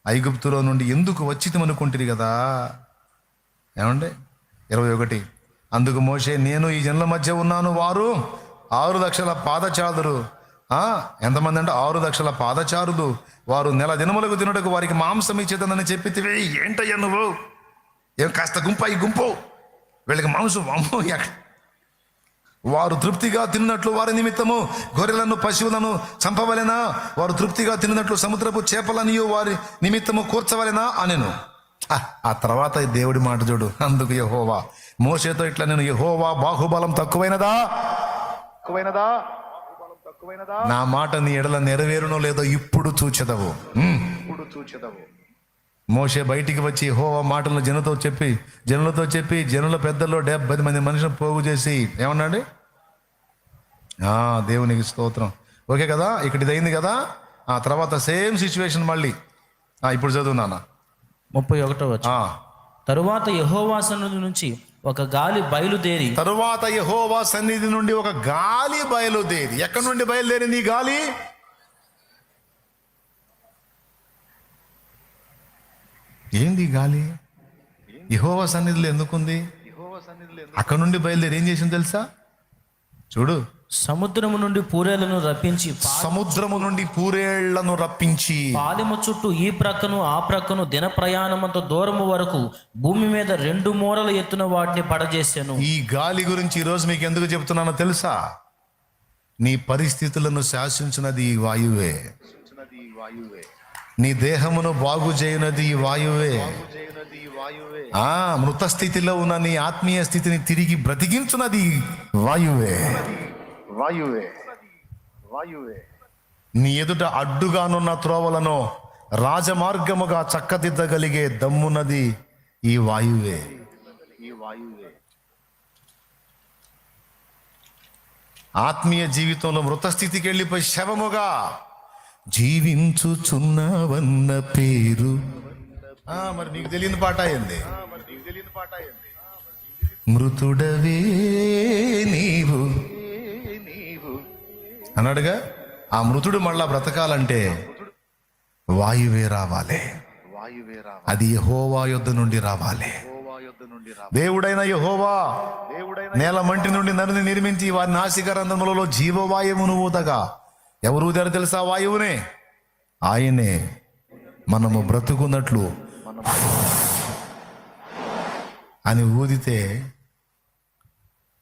ఐగుప్తులో నుండి ఎందుకు వచ్చితమనుకుంటుంది కదా. ఏమండి 21 అందుకు మోషే, నేను ఈ జనుల మధ్య ఉన్నాను, వారు 6 లక్షల పాదచారులు. ఎంతమంది అంటే 6 లక్షల పాదచారులు. వారు నెల దినములకు తినుటకు వారికి మాంసం ఇచ్చేదనని చెప్పితివి. ఏంటయ్యా నువ్వు? ఏం కాస్త గుంపు ఈ గుంపు వీళ్ళకి మాంసం అమ్మో. వారు తృప్తిగా తిన్నట్లు వారి నిమిత్తము గొర్రెలను పశువులను చంపవలెనా? వారు తృప్తిగా తిన్నట్లు సముద్రపు చేపలనియు వారి నిమిత్తము కూర్చవలెనా అనెను. ఆ తర్వాత దేవుడి మాట చూడు. అందుకు యెహోవా మోషేతో ఇట్లా, నేను యెహోవా బాహుబలం తక్కువైనదా? నా మాట నీ ఎడల నెరవేరునో లేదో ఇప్పుడు చూచెదవు. మోషే బయటికి వచ్చి యెహోవా మాటలను జనులతో చెప్పి జనుల పెద్దల్లో 70 మంది మనుషులను పోగు చేసి ఏమన్నాడు? దేవునికి స్తోత్రం. ఓకే కదా, ఇక్కడ ఇది అయింది కదా. ఆ తర్వాత సేమ్ సిచ్యువేషన్ మళ్ళీ. ఇప్పుడు చదువు నాన్న 31వ వచనం. తరువాత యెహోవా సన్నిధి నుంచి ఒక గాలి బయలుదేరి. ఎక్కడి నుండి బయలుదేరింది ఈ గాలి? ఏంది గాలి? యెహోవా సన్నిధిలో ఎందుకుంది? అక్కడ నుండి బయలుదేరి ఏం చేసింది తెలుసా? చూడు, సముద్రము నుండి పూరేళ్లను రప్పించి పాలెము చుట్టూ ఈ ప్రక్కను ఆ ప్రక్కను దిన ప్రయాణమంత దూరము వరకు భూమి మీద 2 మూరల ఎత్తున వాటిని పడజేశాను. ఈ గాలి గురించి ఈరోజు మీకు ఎందుకు చెప్తున్నానో తెలుసా? నీ పరిస్థితులను శాసించినది ఈ వాయువే. నీ దేహమును బాగు చేయనది ఈ వాయువే. మృత స్థితిలో ఉన్న నీ ఆత్మీయ స్థితిని తిరిగి బ్రతికించున్నది వాయువే. నీ ఎదుట అడ్డుగానున్న త్రోవలను రాజమార్గముగా చక్కదిద్దగలిగే దమ్మున్నది ఈ వాయువే. ఆత్మీయ జీవితంలో మృత స్థితికి వెళ్ళిపోయి శవముగా జీవించుచున్నవన్న పేరు. మరి నీకు తెలియని పాట అయింది. మృతుడవే నీవు అన్నాడుగా. ఆ మృతుడు మళ్ళా బ్రతకాలంటే వాయువే రావాలి. అది యెహోవా యొద్ద నుండి రావాలి. దేవుడైన యెహోవా నేల మంటి నుండి నరుని నిర్మించి వారి నాసికారంధ్రములలో జీవవాయువును ఊదగా ఎవరు ఊదారు తెలుసా? వాయువునే. ఆయనే మనము బ్రతుకున్నట్లు అని ఊదితే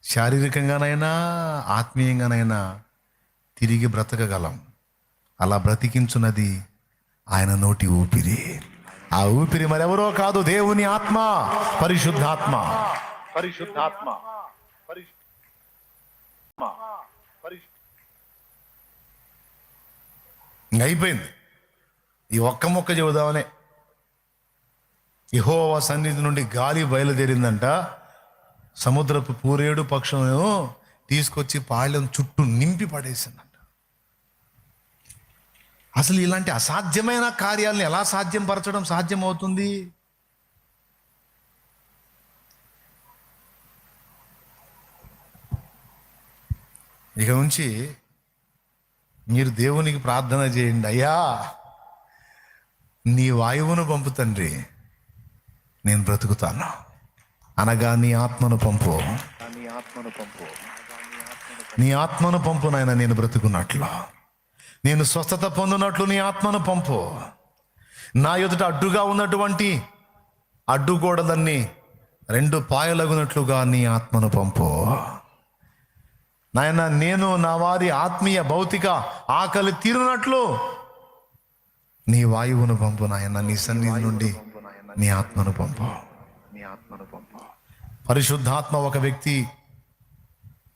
శారీరకంగానైనా ఆత్మీయంగానైనా తిరిగి బ్రతకగలం. అలా బ్రతికించున్నది ఆయన నోటి ఊపిరి. ఆ ఊపిరి మరెవరో కాదు, దేవుని ఆత్మ, పరిశుద్ధాత్మ. అయిపోయింది. ఈ ఒక్క మొక్క చెబుదామనే. యెహోవా సన్నిధి నుండి గాలి బయలుదేరిందంట. సముద్రపు పూరేడు పక్షులను తీసుకొచ్చి పాళ్ళను చుట్టూ నింపి పడేసిందంట. అసలు ఇలాంటి అసాధ్యమైన కార్యాలను ఎలా సాధ్యం సాధ్యమవుతుంది? ఇక నుంచి మీరు దేవునికి ప్రార్థన చేయండి, అయ్యా నీ వాయువును పంపు తండ్రి, నేను బ్రతుకుతాను అనగా నీ ఆత్మను పంపు, నీ ఆత్మను పంపు నాయన, నేను బ్రతుకున్నట్లు, నేను స్వస్థత పొందినట్లు నీ ఆత్మను పంపు, నా ఎదుట అడ్డుగా ఉన్నటువంటి అడ్డుగోడలన్నీ 2 పాయలగునట్లుగా నీ ఆత్మను పంపు. నాయన, నేను నా వారి ఆత్మీయ భౌతిక ఆకలి తీరునట్లు నీ వాయువును పంపు నాయన. నీ సన్నిధి నుండి నీ ఆత్మను పంపు. పరిశుద్ధాత్మ ఒక వ్యక్తి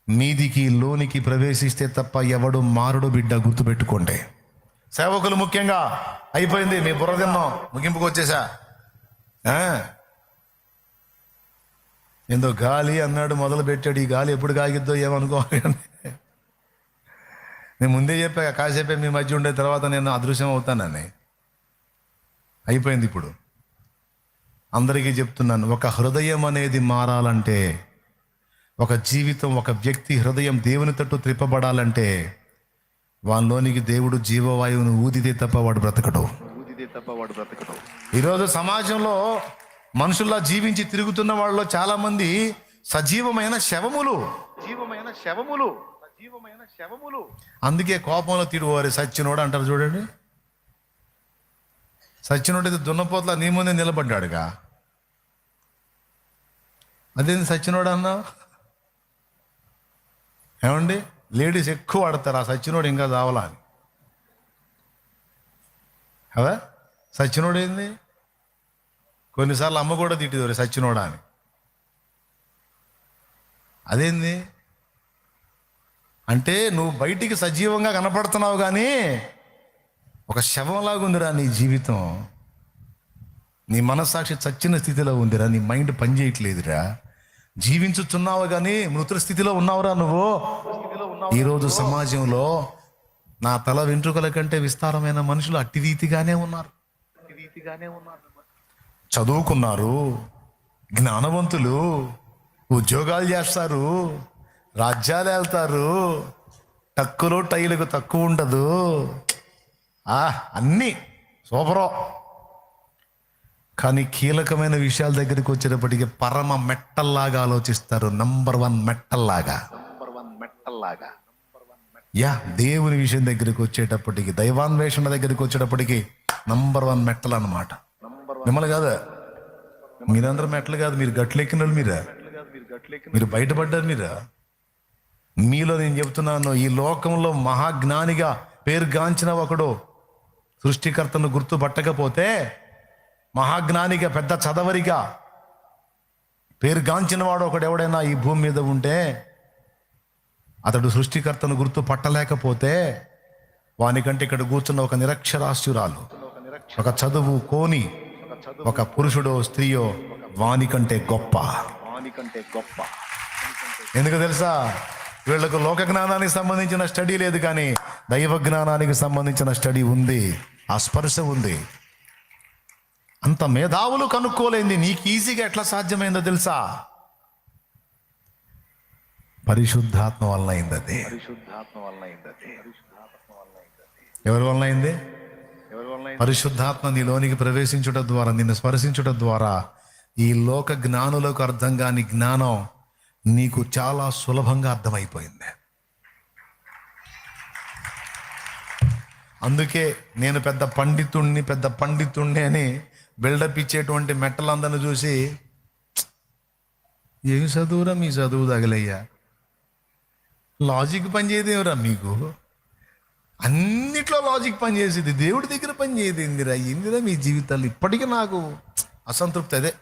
మీదికి లోనికి ప్రవేశిస్తే తప్ప ఎవడు మారుడు బిడ్డ, గుర్తుపెట్టుకోండి. సేవకులు ముఖ్యంగా. అయిపోయింది మీ బుర్ర తిన్నాం, ముగింపుకు వచ్చేసా. ఏందో గాలి అన్నాడు, మొదలు పెట్టాడు. ఈ గాలి ఎప్పుడు కాగిద్దో ఏమనుకోవాలి. నేను ముందే చెప్పా, కాసేపే మీ మధ్య ఉండే తర్వాత నేను అదృశ్యం అవుతానని. అయిపోయింది. ఇప్పుడు అందరికీ చెప్తున్నాను, ఒక హృదయం అనేది మారాలంటే, ఒక జీవితం, ఒక వ్యక్తి హృదయం దేవుని తట్టు త్రిప్పబడాలంటే వాళ్ళలోనికి దేవుడు జీవవాయువును ఊదితే తప్ప వాడు బ్రతకడు. ఈరోజు సమాజంలో మనుషుల్లా జీవించి తిరుగుతున్న వాళ్ళలో చాలా మంది సజీవమైన శవములు. అందుకే కోపంలో తిరుగువారు సచ్చినోడు అంటారు చూడండి. సచ్చినోడు దున్నపోతల నీ ముందే నిలబడ్డాడుగా, అదేంది సచ్చినోడు అన్నావు? ఏమండి, లేడీస్ ఎక్కువ ఆడతారు ఆ సచ్చినోడు ఇంకా చావలా అని. కదా, సచ్చినోడు ఏంది? కొన్నిసార్లు అమ్మ కూడా తిట్టిదోరు సచ్చినోడా అని. అదేంది అంటే, నువ్వు బయటికి సజీవంగా కనపడుతున్నావు కానీ ఒక శవంలాగా ఉందిరా నీ జీవితం. నీ మనస్సాక్షి చచ్చిన స్థితిలో ఉందిరా, నీ మైండ్ పనిచేయట్లేదురా. జీవించుచున్నావు కానీ మృతుల స్థితిలో ఉన్నావురా నువ్వు. ఈరోజు సమాజంలో నా తల వెంట్రుకల కంటే విస్తారమైన మనుషులు అట్టి రీతిగానే ఉన్నారు. చదువుకున్నారు, జ్ఞానవంతులు, ఉద్యోగాలు చేస్తారు, రాజ్యాలు వెళ్తారు, టక్కులో టైలకు తక్కువ ఉండదు, అన్నీ సూపరో. కానీ కీలకమైన విషయాల దగ్గరికి వచ్చేటప్పటికి పరమ మెట్టల్లాగా ఆలోచిస్తారు. నంబర్ 1 మెట్టల్లాగా. దేవుని విషయం దగ్గరికి వచ్చేటప్పటికి, దైవాన్వేషణ దగ్గరికి వచ్చేటప్పటికి నంబర్ 1 మెట్టలు అన్నమాట. మిమ్మల్ని కాదు, మీరందరూ మెట్టలు కాదు, మీరు గట్లు ఎక్కిన వాళ్ళు, మీరు బయటపడ్డారు. మీలో నేను చెప్తున్నాను, ఈ లోకంలో మహాజ్ఞానిగా పేరుగాంచిన ఒకడు సృష్టికర్తను గుర్తుపట్టకపోతే, మహాజ్ఞానిగా పెద్ద చదవరిగా పేరుగాంచిన వాడు ఒకడు ఎవడైనా ఈ భూమి మీద ఉంటే, అతడు సృష్టికర్తను గుర్తుపట్టలేకపోతే వానికంటే ఇక్కడ కూర్చున్న ఒక నిరక్షరాస్యురాలు, ఒక చదువు కోని ఒక పురుషుడో స్త్రీయో వానికంటే గొప్ప. ఎందుకు తెలుసా? వీళ్లకు లోక జ్ఞానానికి సంబంధించిన స్టడీ లేదు, కానీ దైవ జ్ఞానానికి సంబంధించిన స్టడీ ఉంది, ఆ స్పర్శ ఉంది. అంత మేధావులు కనుక్కోలేంది నీకు ఈజీగా ఎట్లా సాధ్యమైందో తెలుసా? పరిశుద్ధాత్మ వలన అయింది. అది ఎవరి వలన అయింది? పరిశుద్ధాత్మ నీలోనికి ప్రవేశించుట ద్వారా, నిన్ను స్పర్శించుట ద్వారా ఈ లోక జ్ఞానులకు అర్థం కాని జ్ఞానం నీకు చాలా సులభంగా అర్థమైపోయింది. అందుకే నేను పెద్ద పండితుణ్ణి అని బిల్డప్ ఇచ్చేటువంటి మెట్టలందరిని చూసి, ఏం చదువురా మీ చదువు తగలయ్యా, లాజిక్ పనిచేయదేవురా మీకు, అన్నిట్లో లాజిక్ పనిచేసేది, దేవుడి దగ్గర పనిచేయదు ఇందిరా మీ జీవితాలు. ఇప్పటికీ నాకు అసంతృప్తి అదే.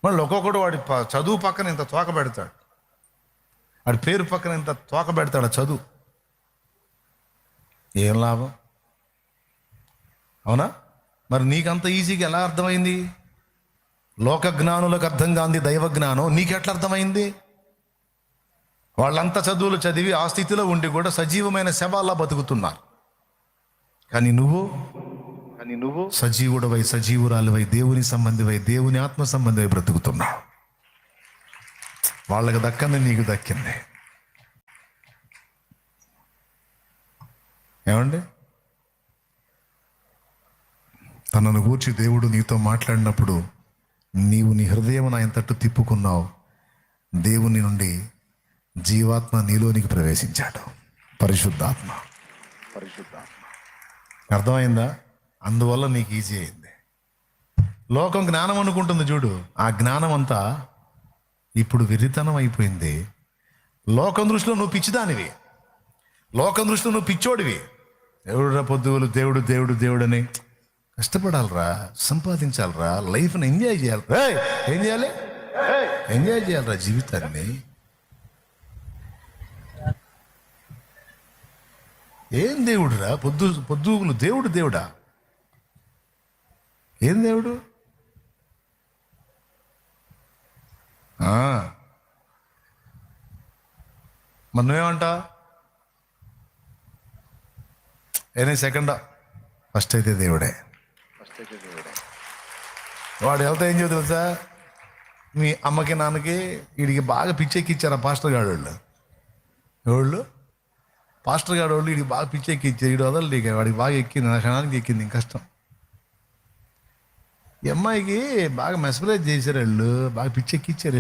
మళ్ళీ ఒక్కొక్కడు వాడి చదువు పక్కన ఇంత తోక పెడతాడు, వాడి పేరు పక్కన ఇంత తోక పెడతాడు ఆ చదువు. ఏం లాభం? అవునా? మరి నీకంత ఈజీగా ఎలా అర్థమైంది? లోక జ్ఞానులకు అర్థం కాంది దైవ జ్ఞానం, నీకెట్లా అర్థమైంది? వాళ్ళంతా చదువులు చదివి ఆ స్థితిలో ఉండి కూడా సజీవమైన శవాల్లా బతుకుతున్నారు. కానీ నువ్వు సజీవుడవై, సజీవురాలివై, దేవుని సంబంధివై, దేవుని ఆత్మ సంబంధివై బ్రతుకుతున్నావు. వాళ్ళకి దక్కంది నీకు దక్కింది. ఏమండి? తనను గూర్చి దేవుడు నీతో మాట్లాడినప్పుడు నీవు నీ హృదయం ఆయన తట్టు తిప్పుకున్నావు. దేవుని నుండి జీవాత్మ నీలోనికి ప్రవేశించాడు. పరిశుద్ధాత్మ. అర్థమైందా? అందువల్ల నీకు ఈజీ అయింది. లోకం జ్ఞానం అనుకుంటుంది చూడు, ఆ జ్ఞానం అంతా ఇప్పుడు వెర్రితనం అయిపోయింది. లోకం దృష్టిలో నువ్వు పిచ్చిదానివి, లోకం దృష్టిలో నువ్వు పిచ్చోడివి. దేవుడు పొద్దుగులు దేవుడు దేవుడు దేవుడు అని కష్టపడాలరా, సంపాదించాలరా, లైఫ్ని ఎంజాయ్ చేయాలి. ఏం చేయాలి? ఎంజాయ్ చేయాలరా జీవితాన్ని. ఏం దేవుడురా పొద్దుగులు దేవుడు దేవుడా? ఏం దేవుడు? మరి నువ్వేమంటా? ఏనే సెకండా? ఫస్ట్ అయితే దేవుడే. వాడు వెళ్తా ఏం చేయదు తెలుసా? మీ అమ్మకి నాన్నకి వీడికి బాగా పిచ్చెక్కిచ్చారు ఆ పాస్టర్ గాడు వాళ్ళు. పాస్టర్ గాడు వాళ్ళు వీడికి బాగా పిచ్చెక్కిచ్చారు. వీడు వదలడు, ఇక వాడికి బాగా ఎక్కింది, నా క్షణానికి ఎక్కింది, ఇంక కష్టం. ఈ అమ్మాయికి బాగా మెస్మరైజ్ చేశారు వాళ్ళు, బాగా పిచ్చెక్కిచ్చారు.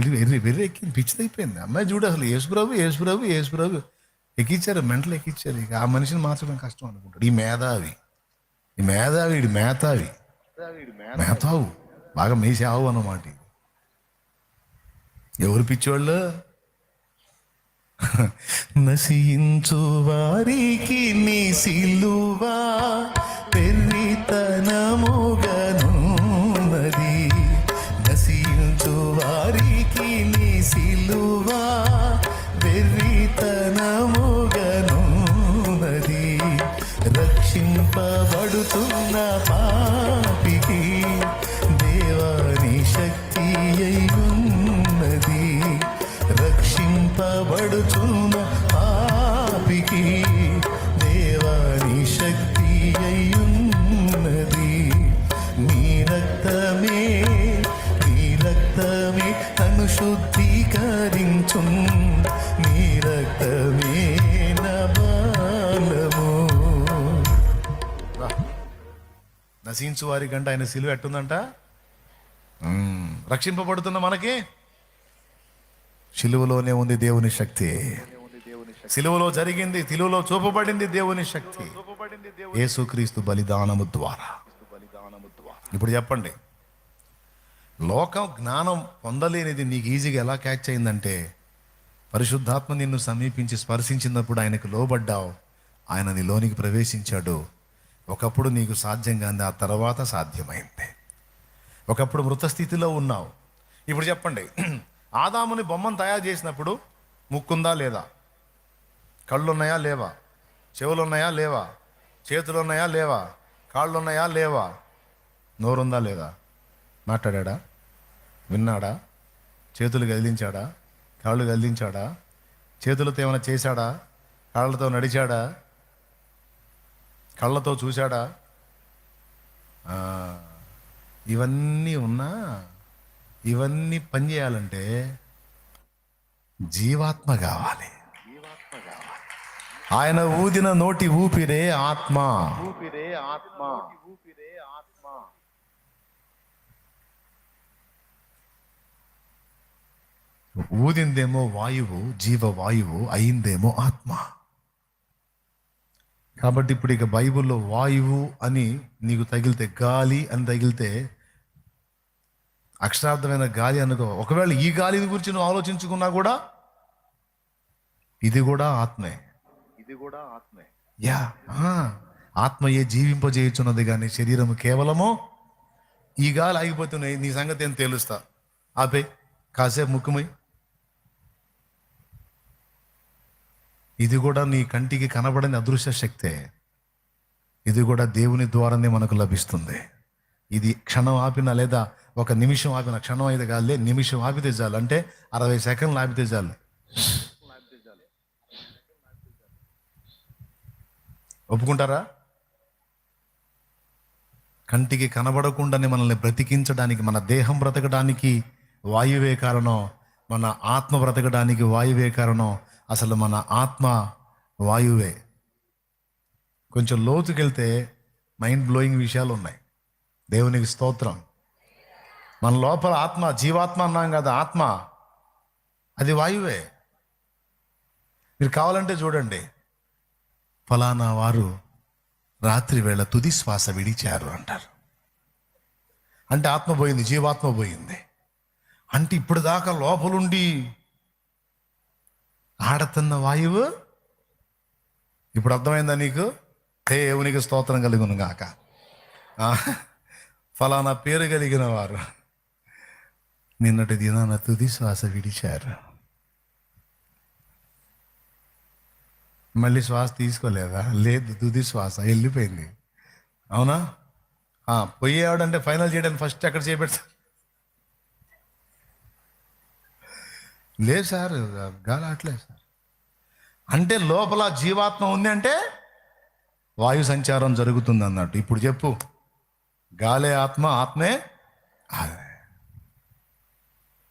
వెర్రి ఎక్కింది, పిచ్చిది అయిపోయింది. అమ్మాయి చూడు అసలు యేసుప్రభు ఎక్కిచ్చారు, మెంటలు ఎక్కిచ్చారు. ఇక ఆ మనిషిని మార్చడం కష్టం అనుకుంటాడు. ఈ మేధావి మేతావు బాగా మేసావు అన్నమాట. ఎవరు పిచ్చోళ్ళు? నశించు వారికి నీ సిలువా పెరితనముగనున్నది. నశించు వారికి నీ సిలువా పెరితనముగనున్నది. రక్షింపబడుతున్న పాపికి దేవాని శక్తి అయ్యున్నది. రక్షింపబడుతున్న పాపికి దేవాని శక్తి అయ్యున్నది. నీ రక్తమే నన్ను శుద్ధీకరించు, నీ రక్తమే నా బలము. నశించు వారి కంటే ఆయన సిలువ ఎట్టుందంట? రక్షింపబడుతున్న మనకి సిలువలోనే ఉంది దేవుని శక్తి. సిలువలో జరిగింది, సిలువలో చూపబడింది దేవుని శక్తి యేసుక్రీస్తు బలిదానము ద్వారా. ఇప్పుడు చెప్పండి, లోకం జ్ఞానం పొందలేనిది నీకు ఈజీగా ఎలా క్యాచ్ అయిందంటే, పరిశుద్ధాత్మ నిన్ను సమీపించి స్పర్శించినప్పుడు ఆయనకు లోబడ్డావు, ఆయన నీలోనికి ప్రవేశించాడు. ఒకప్పుడు నీకు సాధ్యం కాంది, ఆ తర్వాత సాధ్యమైంది. ఒకప్పుడు మృత స్థితిలో ఉన్నావు. ఇప్పుడు చెప్పండి, ఆదాముని బొమ్మను తయారు చేసినప్పుడు ముక్కుందా లేదా? కళ్ళున్నాయా లేవా? చెవులున్నాయా లేవా? చేతులున్నాయా లేవా? కాళ్ళున్నాయా లేవా? నోరుందా లేదా? మాట్లాడా? విన్నాడా? చేతులు కదిలించాడా? కాళ్ళు కదిలించాడా? చేతులతో ఏమైనా చేశాడా? కాళ్ళతో నడిచాడా? కళ్ళతో చూశాడా? ఇవన్నీ ఉన్నా, ఇవన్నీ పనిచేయాలంటే జీవాత్మ కావాలి. ఆయన ఊదిన నోటి ఊపిరే ఆత్మ. ఊదిందేమో వాయువు, జీవవాయువు, అయిందేమో ఆత్మ. కాబట్టి ఇప్పుడు ఇక బైబిల్లో వాయువు అని నీకు తగిలితే, గాలి అని తగిలితే, అక్షరార్థమైన గాలి అనుకో. ఒకవేళ ఈ గాలి గురించి నువ్వు ఆలోచించుకున్నా కూడా ఇది కూడా ఆత్మే. ఆత్మయే జీవింపజేయుచున్నది కానీ శరీరము కేవలము. ఈ గాలి ఆగిపోతున్నాయి, నీ సంగతి ఏం తేలుస్తా? ఆపే, కాసేపు ముక్కుమై. ఇది కూడా నీ కంటికి కనబడని అదృశ్య శక్తే. ఇది కూడా దేవుని ద్వారానే మనకు లభిస్తుంది. ఇది క్షణం ఆపిన, లేదా ఒక నిమిషం ఆపిన, క్షణం అయితే కాదులే, నిమిషం ఆపితే చాలు, అంటే 60 సెకండ్లు ఆపితే చాలు. ఒప్పుకుంటారా? కంటికి కనబడకుండానే మనల్ని బ్రతికించడానికి, మన దేహం బ్రతకడానికి వాయువే కారణం, మన ఆత్మ బ్రతకడానికి వాయువే కారణం. అసలు మన ఆత్మ వాయువే. కొంచెం లోతుకెళ్తే మైండ్ బ్లోయింగ్ విషయాలు ఉన్నాయి. దేవునికి స్తోత్రం. మన లోపల ఆత్మ, జీవాత్మ అన్నాం కదా, ఆత్మ అది వాయువే. మీరు కావాలంటే చూడండి, ఫలానా వారు రాత్రి వేళ తుది శ్వాస విడిచారు అంటారు. అంటే ఆత్మ పోయింది, జీవాత్మ పోయింది. అంటే ఇప్పుడు దాకా లోపలుండి ఆడుతున్న వాయువు ఇప్పుడు అర్థమైందా నీకు? దేవునికి స్తోత్రం కలుగును గాక. ఫలానా పేరు కలిగిన వారు నిన్నటి దినాన తుది శ్వాస విడిచారు. మళ్ళీ శ్వాస తీసుకోలేదా? లేదు, తుది శ్వాస వెళ్ళిపోయింది. అవునా? పోయేవాడంటే ఫైనల్ చేయడానికి ఫస్ట్ ఎక్కడ చేపెడతా? లేదు సార్, గాలి ఆటలేదు సార్. అంటే లోపల జీవాత్మ ఉంది అంటే వాయు సంచారం జరుగుతుంది అన్నట్టు. ఇప్పుడు చెప్పు, గాలే ఆత్మ, ఆత్మే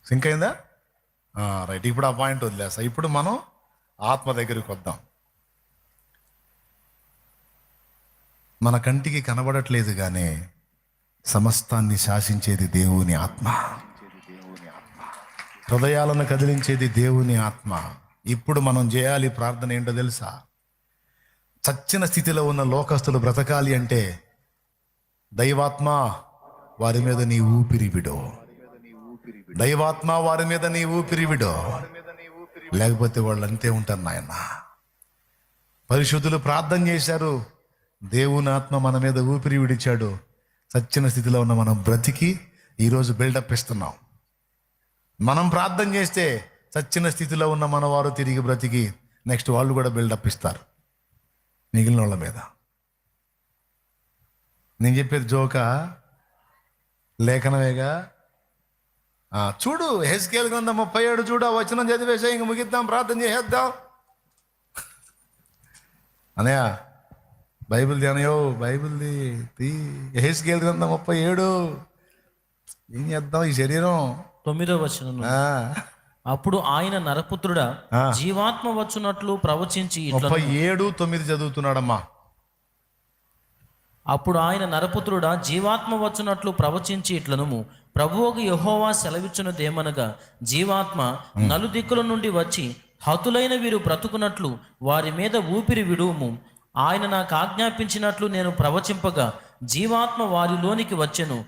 సింక్ అయిందా? రైట్. ఇప్పుడు ఆ పాయింట్ వదిలేస్తా. ఇప్పుడు మనం ఆత్మ దగ్గరికి వద్దాం. మన కంటికి కనబడట్లేదు కానీ సమస్తాన్ని శాసించేది దేవుని ఆత్మ, హృదయాలను కదిలించేది దేవుని ఆత్మ. ఇప్పుడు మనం చేయాలి ప్రార్థన ఏంటో తెలుసా? చచ్చిన స్థితిలో ఉన్న లోకస్తులు బ్రతకాలి అంటే దైవాత్మ వారి మీద నీ ఊపిరి విడో, దైవాత్మ వారి మీద నీ ఊపిరి విడో, లేకపోతే వాళ్ళు అంతే ఉంటారు నాయన. పరిశుద్ధులు ప్రార్థన చేశారు, దేవుని ఆత్మ మన మీద ఊపిరి విడిచాడు. చచ్చిన స్థితిలో ఉన్న మనం బ్రతికి ఈరోజు బిల్డప్ ఇస్తున్నాం. మనం ప్రార్థన చేస్తే చచ్చిన స్థితిలో ఉన్న మన వారు తిరిగి బ్రతికి నెక్స్ట్ వాళ్ళు కూడా బిల్డప్ ఇస్తారు మిగిలిన వాళ్ళ మీద. నేను చెప్పేది జోకా లేఖనమేగా? చూడు, హెస్కేల్ గ్రంథం 37 చూడు, ఆ వచనం చదివేసా, ఇంక ముగిద్దాం, ప్రార్థన చేసేద్దాం. అనయా బైబిల్ ధ్యానయో, బైబిల్ది హెస్కేల్ గ్రంథం 37. ఏం చేద్దాం ఈ శరీరం? 9వ వచనం. అప్పుడు ఆయన నరపుత్రుడా జీవాత్మ వచ్చునట్లు ప్రవచించి 37:9 చదువుతున్నాడమ్మా. అప్పుడు ఆయన నరపుత్రుడా జీవాత్మ వచ్చునట్లు ప్రవచించి ఇట్లనుము, ప్రభువుకు యెహోవా సెలవిచ్చున్నదేమనగా, జీవాత్మ నలుదిక్కుల నుండి వచ్చి హతులైన వీరు బ్రతుకున్నట్లు వారి మీద ఊపిరి విడువుము. ఆయన నాకు ఆజ్ఞాపించినట్లు నేను ప్రవచింపగా జీవాత్మ వారిలోనికి వచ్చెను.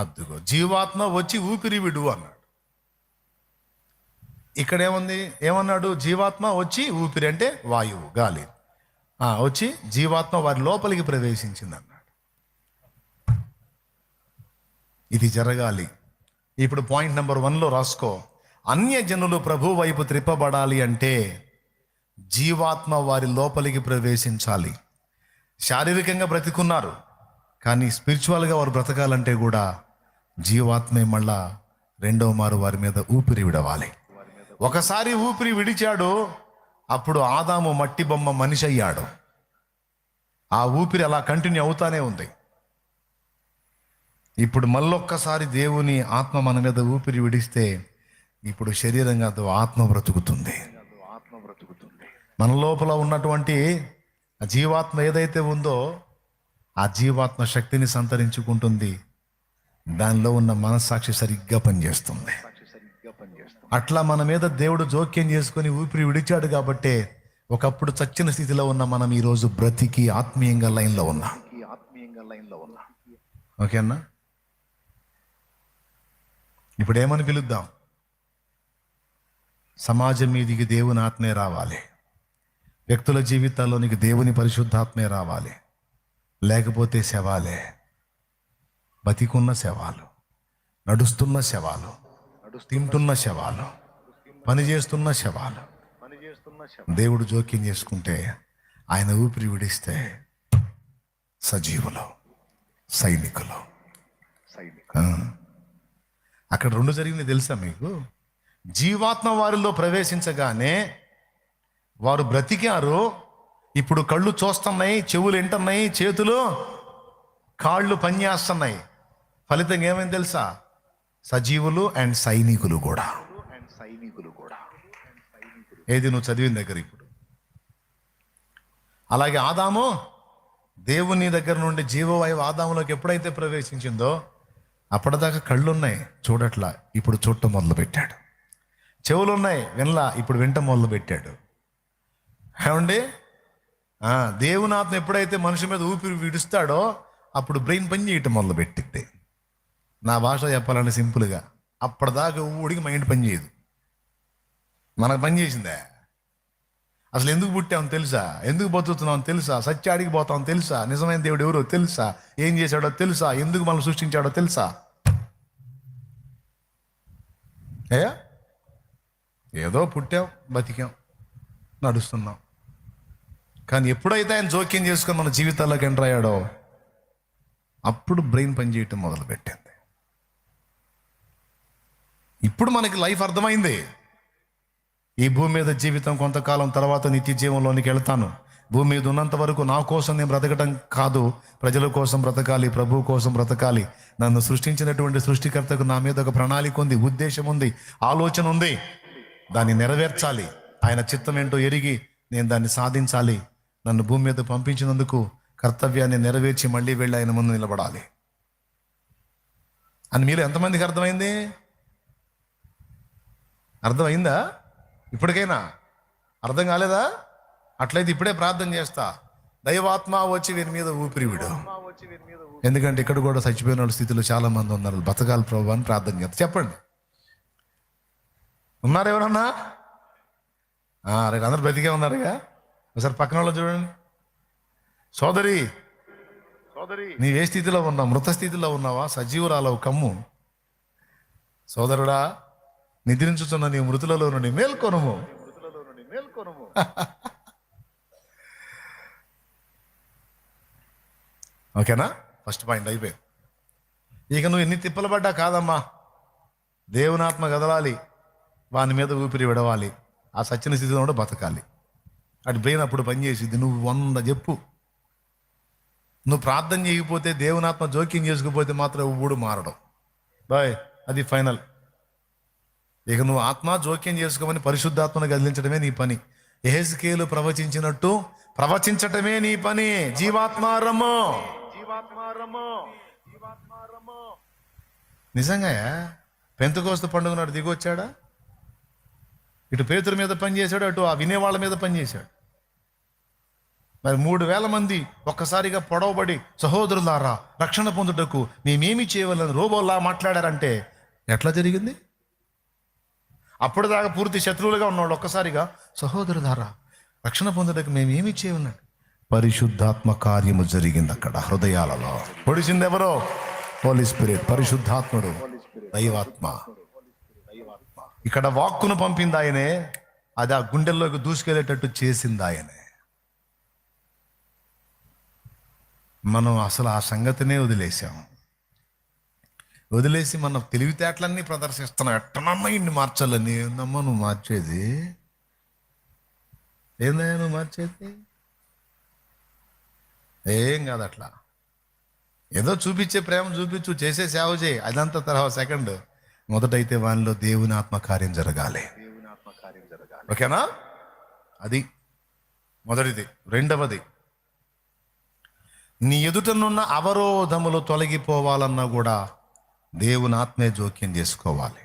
అద్దుగో జీవాత్మ వచ్చి ఊపిరి విడు అన్నాడు. ఇక్కడ ఏమన్నాడు? జీవాత్మ వచ్చి, ఊపిరి అంటే వాయువు, గాలి వచ్చి జీవాత్మ వారి లోపలికి ప్రవేశించింది అన్నాడు. ఇది జరగాలి. ఇప్పుడు పాయింట్ నెంబర్ 1లో రాసుకో. అన్యజనులు ప్రభు వైపు త్రిప్పబడాలి అంటే జీవాత్మ వారి లోపలికి ప్రవేశించాలి. శారీరకంగా బ్రతికున్నారు కానీ స్పిరిచువల్గా వారు బ్రతకాలంటే కూడా జీవాత్మే మళ్ళా రెండవ మారు వారి మీద ఊపిరి విడవాలి. ఒకసారి ఊపిరి విడిచాడు, అప్పుడు ఆదాము మట్టి బొమ్మ మనిషి అయ్యాడు. ఆ ఊపిరి అలా కంటిన్యూ అవుతానే ఉంది. ఇప్పుడు మళ్ళొక్కసారి దేవుని ఆత్మ మన మీద ఊపిరి విడిస్తే ఇప్పుడు శరీరంగా ఆత్మ బ్రతుకుతుంది. మన లోపల ఉన్నటువంటి జీవాత్మ ఏదైతే ఉందో ఆ జీవాత్మ శక్తిని సంతరించుకుంటుంది. దానిలో ఉన్న మనస్సాక్షి సరిగ్గా పనిచేస్తుంది. అట్లా మన మీద దేవుడు జోక్యం చేసుకొని ఊపిరి విడిచాడు కాబట్టే ఒకప్పుడు చచ్చిన స్థితిలో ఉన్న మనం ఈరోజు బ్రతికి ఆత్మీయంగా లైన్లో ఉన్నాం. ఓకేనా? ఇప్పుడు ఏమని పిలుద్దాం? సమాజం మీదికి దేవుని ఆత్మే రావాలి, వ్యక్తుల జీవితాల్లోనికి దేవుని పరిశుద్ధాత్మే రావాలి. లేకపోతే శవాలే, బతికున్న శవాలు, నడుస్తున్న శవాలు, తింటున్న శవాలు, పనిచేస్తున్న శవాలు. దేవుడు జోక్యం చేసుకుంటే, ఆయన ఊపిరి విడిస్తే సజీవులు, సైనికులు. అక్కడ 2 జరిగింది తెలుసా మీకు? జీవాత్మ వారిలో ప్రవేశించగానే వారు బ్రతికారు. ఇప్పుడు కళ్ళు చూస్తున్నాయి, చెవులు వింటున్నాయి, చేతులు కాళ్ళు పనిచేస్తున్నాయి. ఫలితంగా ఏమైంది తెలుసా? సజీవులు అండ్ సైనికులు కూడా. ఏది నువ్వు చదివిన దగ్గర ఇప్పుడు. అలాగే ఆదాము దేవుని దగ్గర నుండి జీవవాయువు ఆదాములోకి ఎప్పుడైతే ప్రవేశించిందో అప్పటిదాకా కళ్ళున్నాయి, చూడట్లా, ఇప్పుడు చూడటం మొదలు పెట్టాడు. చెవులున్నాయి, వినలా, ఇప్పుడు వింట మొదలు పెట్టాడు. ఏమండి? దేవుని ఆత్మ ఎప్పుడైతే మనిషి మీద ఊపిరి విడుస్తాడో అప్పుడు బ్రెయిన్ పని చేయటం మొదలుపెట్టింది. నా భాష చెప్పాలంటే సింపుల్గా, అప్పటిదాకా ఊడికి మైండ్ పని చేయదు. మనకు పని చేసిందే. అసలు ఎందుకు పుట్టామని తెలుసా, ఎందుకు బతుకుతున్నాం తెలుసా, సత్యాడికి పోతాం తెలుసా, నిజమైన దేవుడు ఎవరో తెలుసా, ఏం చేశాడో తెలుసా, ఎందుకు మనం సృష్టించాడో తెలుసా? ఏదో పుట్టాం, బతికాం, నడుస్తున్నాం. కానీ ఎప్పుడైతే ఆయన జోక్యం చేసుకొని మన జీవితాల్లోకి ఎంటర్ అయ్యాడో అప్పుడు బ్రెయిన్ పనిచేయటం మొదలుపెట్టింది. ఇప్పుడు మనకి లైఫ్ అర్థమైంది. ఈ భూమి మీద జీవితం కొంతకాలం తర్వాత నిత్య జీవంలోనికి వెళ్తాను. భూమి మీద ఉన్నంత వరకు నా కోసం నేను బ్రతకటం కాదు, ప్రజల కోసం బ్రతకాలి, ప్రభువు కోసం బ్రతకాలి. నన్ను సృష్టించినటువంటి సృష్టికర్తకు నా మీద ఒక ప్రణాళిక ఉంది, ఉద్దేశం ఉంది, ఆలోచన ఉంది. దాన్ని నెరవేర్చాలి. ఆయన చిత్తం ఏంటో ఎరిగి నేను దాన్ని సాధించాలి. నన్ను భూమి మీద పంపించినందుకు కర్తవ్యాన్ని నెరవేర్చి మళ్ళీ వెళ్ళి ఆయన ముందు నిలబడాలి అని మీరు ఎంతమందికి అర్థమైంది? అర్థమైందా? ఇప్పటికైనా అర్థం కాలేదా? అట్లయితే ఇప్పుడే ప్రార్థన చేస్తా, దైవాత్మ వచ్చి వీరి మీద ఊపిరి విడు. ఎందుకంటే ఇక్కడ కూడా చచ్చిపోయిన వాళ్ళ స్థితిలో చాలా మంది ఉన్నారు. బతకాలి ప్రభు అని ప్రార్థన చేస్తా. చెప్పండి, ఉన్నారు ఎవరన్నా? రేపు అందరు బ్రతికే ఉన్నారుగా. ఒకసారి పక్కన వాళ్ళు చూడండి. సోదరి, నీవే స్థితిలో ఉన్నావు? మృత స్థితిలో ఉన్నావా? సజీవురాలవు కమ్ము. సోదరుడా, నిద్రించుతున్న నీ మృతులలో నుండి మేల్కొనుము. ఓకేనా? ఫస్ట్ పాయింట్ అయిపోయింది. ఇక నువ్వు ఎన్ని తిప్పలు పడ్డా కాదమ్మా, దేవునాత్మ కదలాలి, వాని మీద ఊపిరి విడవాలి, ఆ సచ్చిన స్థితిలో కూడా బతకాలి. అటు బ్రెయిన్ అప్పుడు పనిచేసింది. నువ్వు 100 చెప్పు, నువ్వు ప్రార్థన చేయకపోతే, దేవునాత్మ జోక్యం చేసుకుపోతే మాత్రం ఊడు మారడం బాయ్, అది ఫైనల్. ఇక నువ్వు ఆత్మ జోక్యం చేసుకోమని పరిశుద్ధాత్మను కదిలించడమే నీ పని. యెహెజ్కేలు ప్రవచించినట్టు ప్రవచించటమే నీ పని. జీవాత్మారము. నిజంగా పెంతెకోస్తు పండుగ నాడు దిగొచ్చాడా? ఇటు పేతురు మీద పనిచేశాడు, అటు ఆ వినేవాళ్ళ మీద పనిచేశాడు. మరి 3,000 మంది ఒక్కసారిగా పొడవబడి, సహోదరులారా రక్షణ పొందుటకు మేమేమి చేయవాలని రోబోలా మాట్లాడారంటే ఎట్లా జరిగింది? అప్పుడు దాకా పూర్తి శత్రువులుగా ఉన్నవాళ్ళు ఒక్కసారిగా సహోదరులారా రక్షణ పొందుటకు మేమేమి చేయమన్నాడు. పరిశుద్ధాత్మ కార్యము జరిగింది అక్కడ హృదయాలలో. పొడిచింది ఎవరో? హోలీ స్పిరిట్, పరిశుద్ధాత్ముడు, దైవాత్మ. ఇక్కడ వాక్కును పంపింది ఆయనే, అది ఆ గుండెల్లోకి దూసుకెళ్ళేటట్టు చేసింది ఆయనే. మనం అసలు ఆ సంగతినే వదిలేసి మన తెలివితేటలన్నీ ప్రదర్శిస్తున్నాం. ఎట్టనమ్మా ఇన్ని మార్చాలని. ఏందమ్మా నువ్వు మార్చేది? ఏందయ్యా నువ్వు మార్చేది? ఏం కాదు. అట్లా ఏదో చూపించే ప్రేమ చూపించు, చేసే సేవ చేయి, అదంతా తర్వాత సెకండ్. మొదటైతే వానిలో దేవుని ఆత్మకార్యం జరగాలి. ఓకేనా? అది మొదటిది. రెండవది, నీ ఎదుటనున్న అవరోధములు తొలగిపోవాలన్నా కూడా దేవుని ఆత్మే జోక్యం చేసుకోవాలి.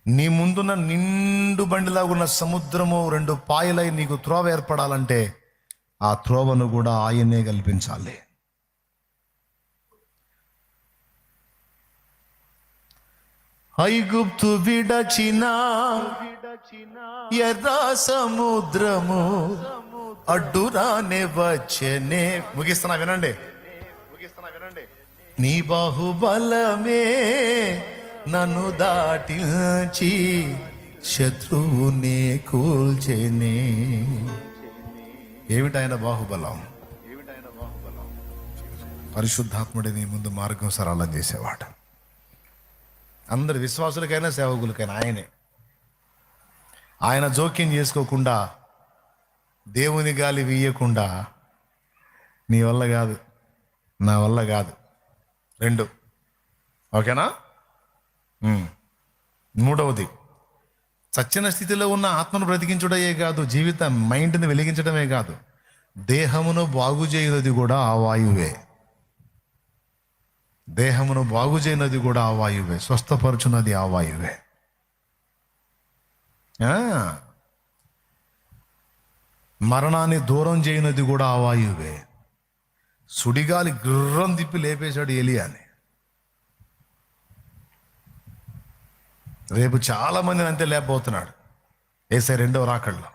నీ ముందున్న నిండు బండిలా ఉన్న సముద్రము 2 పాయలై నీకు త్రోవ ఏర్పడాలంటే ఆ త్రోవను కూడా ఆయనే కల్పించాలి. ఐగుప్తు విడచిన ఎర్ర సముద్రము అడ్డురానే వచ్చనే. ముగిస్తున్నా వినండి. నీ బాహుబలమే నన్ను దాటించి శత్రువునే కూల్చెనే. ఏమిటి ఆయన బాహుబలం? పరిశుద్ధాత్ముడి నీ ముందు మార్గం సరళం చేసేవాడు. అందరి విశ్వాసులకైనా సేవకులకైనా ఆయనే. ఆయన జోక్యం చేసుకోకుండా, దేవుని గాలి వీయకుండా నీ వల్ల కాదు, నా వల్ల కాదు. 2. ఓకేనా? మూడవది, చచ్చిన స్థితిలో ఉన్న ఆత్మను బ్రతికించుటయే కాదు, జీవితం మైండ్ని వెలిగించడమే కాదు, దేహమును బాగు చేయనది కూడా ఆ వాయువే. దేహమును బాగు చేయనది కూడా ఆ వాయువే, స్వస్థపరచున్నది ఆ వాయువే. మరణాన్ని దూరం చేయనది కూడా ఆ వాయువే. సుడిగాలి గుర్రం తిప్పి లేపేశాడు ఏలియాని. రేపు చాలా మందిని అంతే లేపబోతున్నాడు యేసయ్య రెండవ రాకడలో.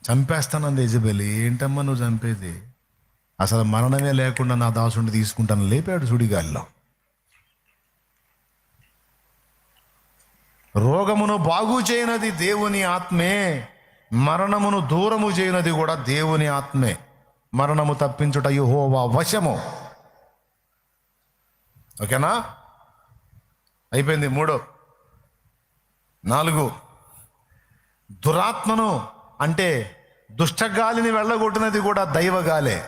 చంపేస్తానంది యెజెబెల్. ఏంటమ్మా నువ్వు చంపేది? అసలు మరణమే లేకుండా నా దాసుడిని తీసుకుంటాను లేపాడు సుడిగాలిలో. రోగమును బాగు చేయనది దేవుని ఆత్మే, మరణమును దూరము చేయనది కూడా దేవుని ఆత్మే. మరణము తప్పించుట యెహోవా వశము. ఓకేనా? అయిపోయింది. 3. 4, దురాత్మను అంటే దుష్టగాలిని వెళ్ళగొట్టినది కూడా దైవగాలే.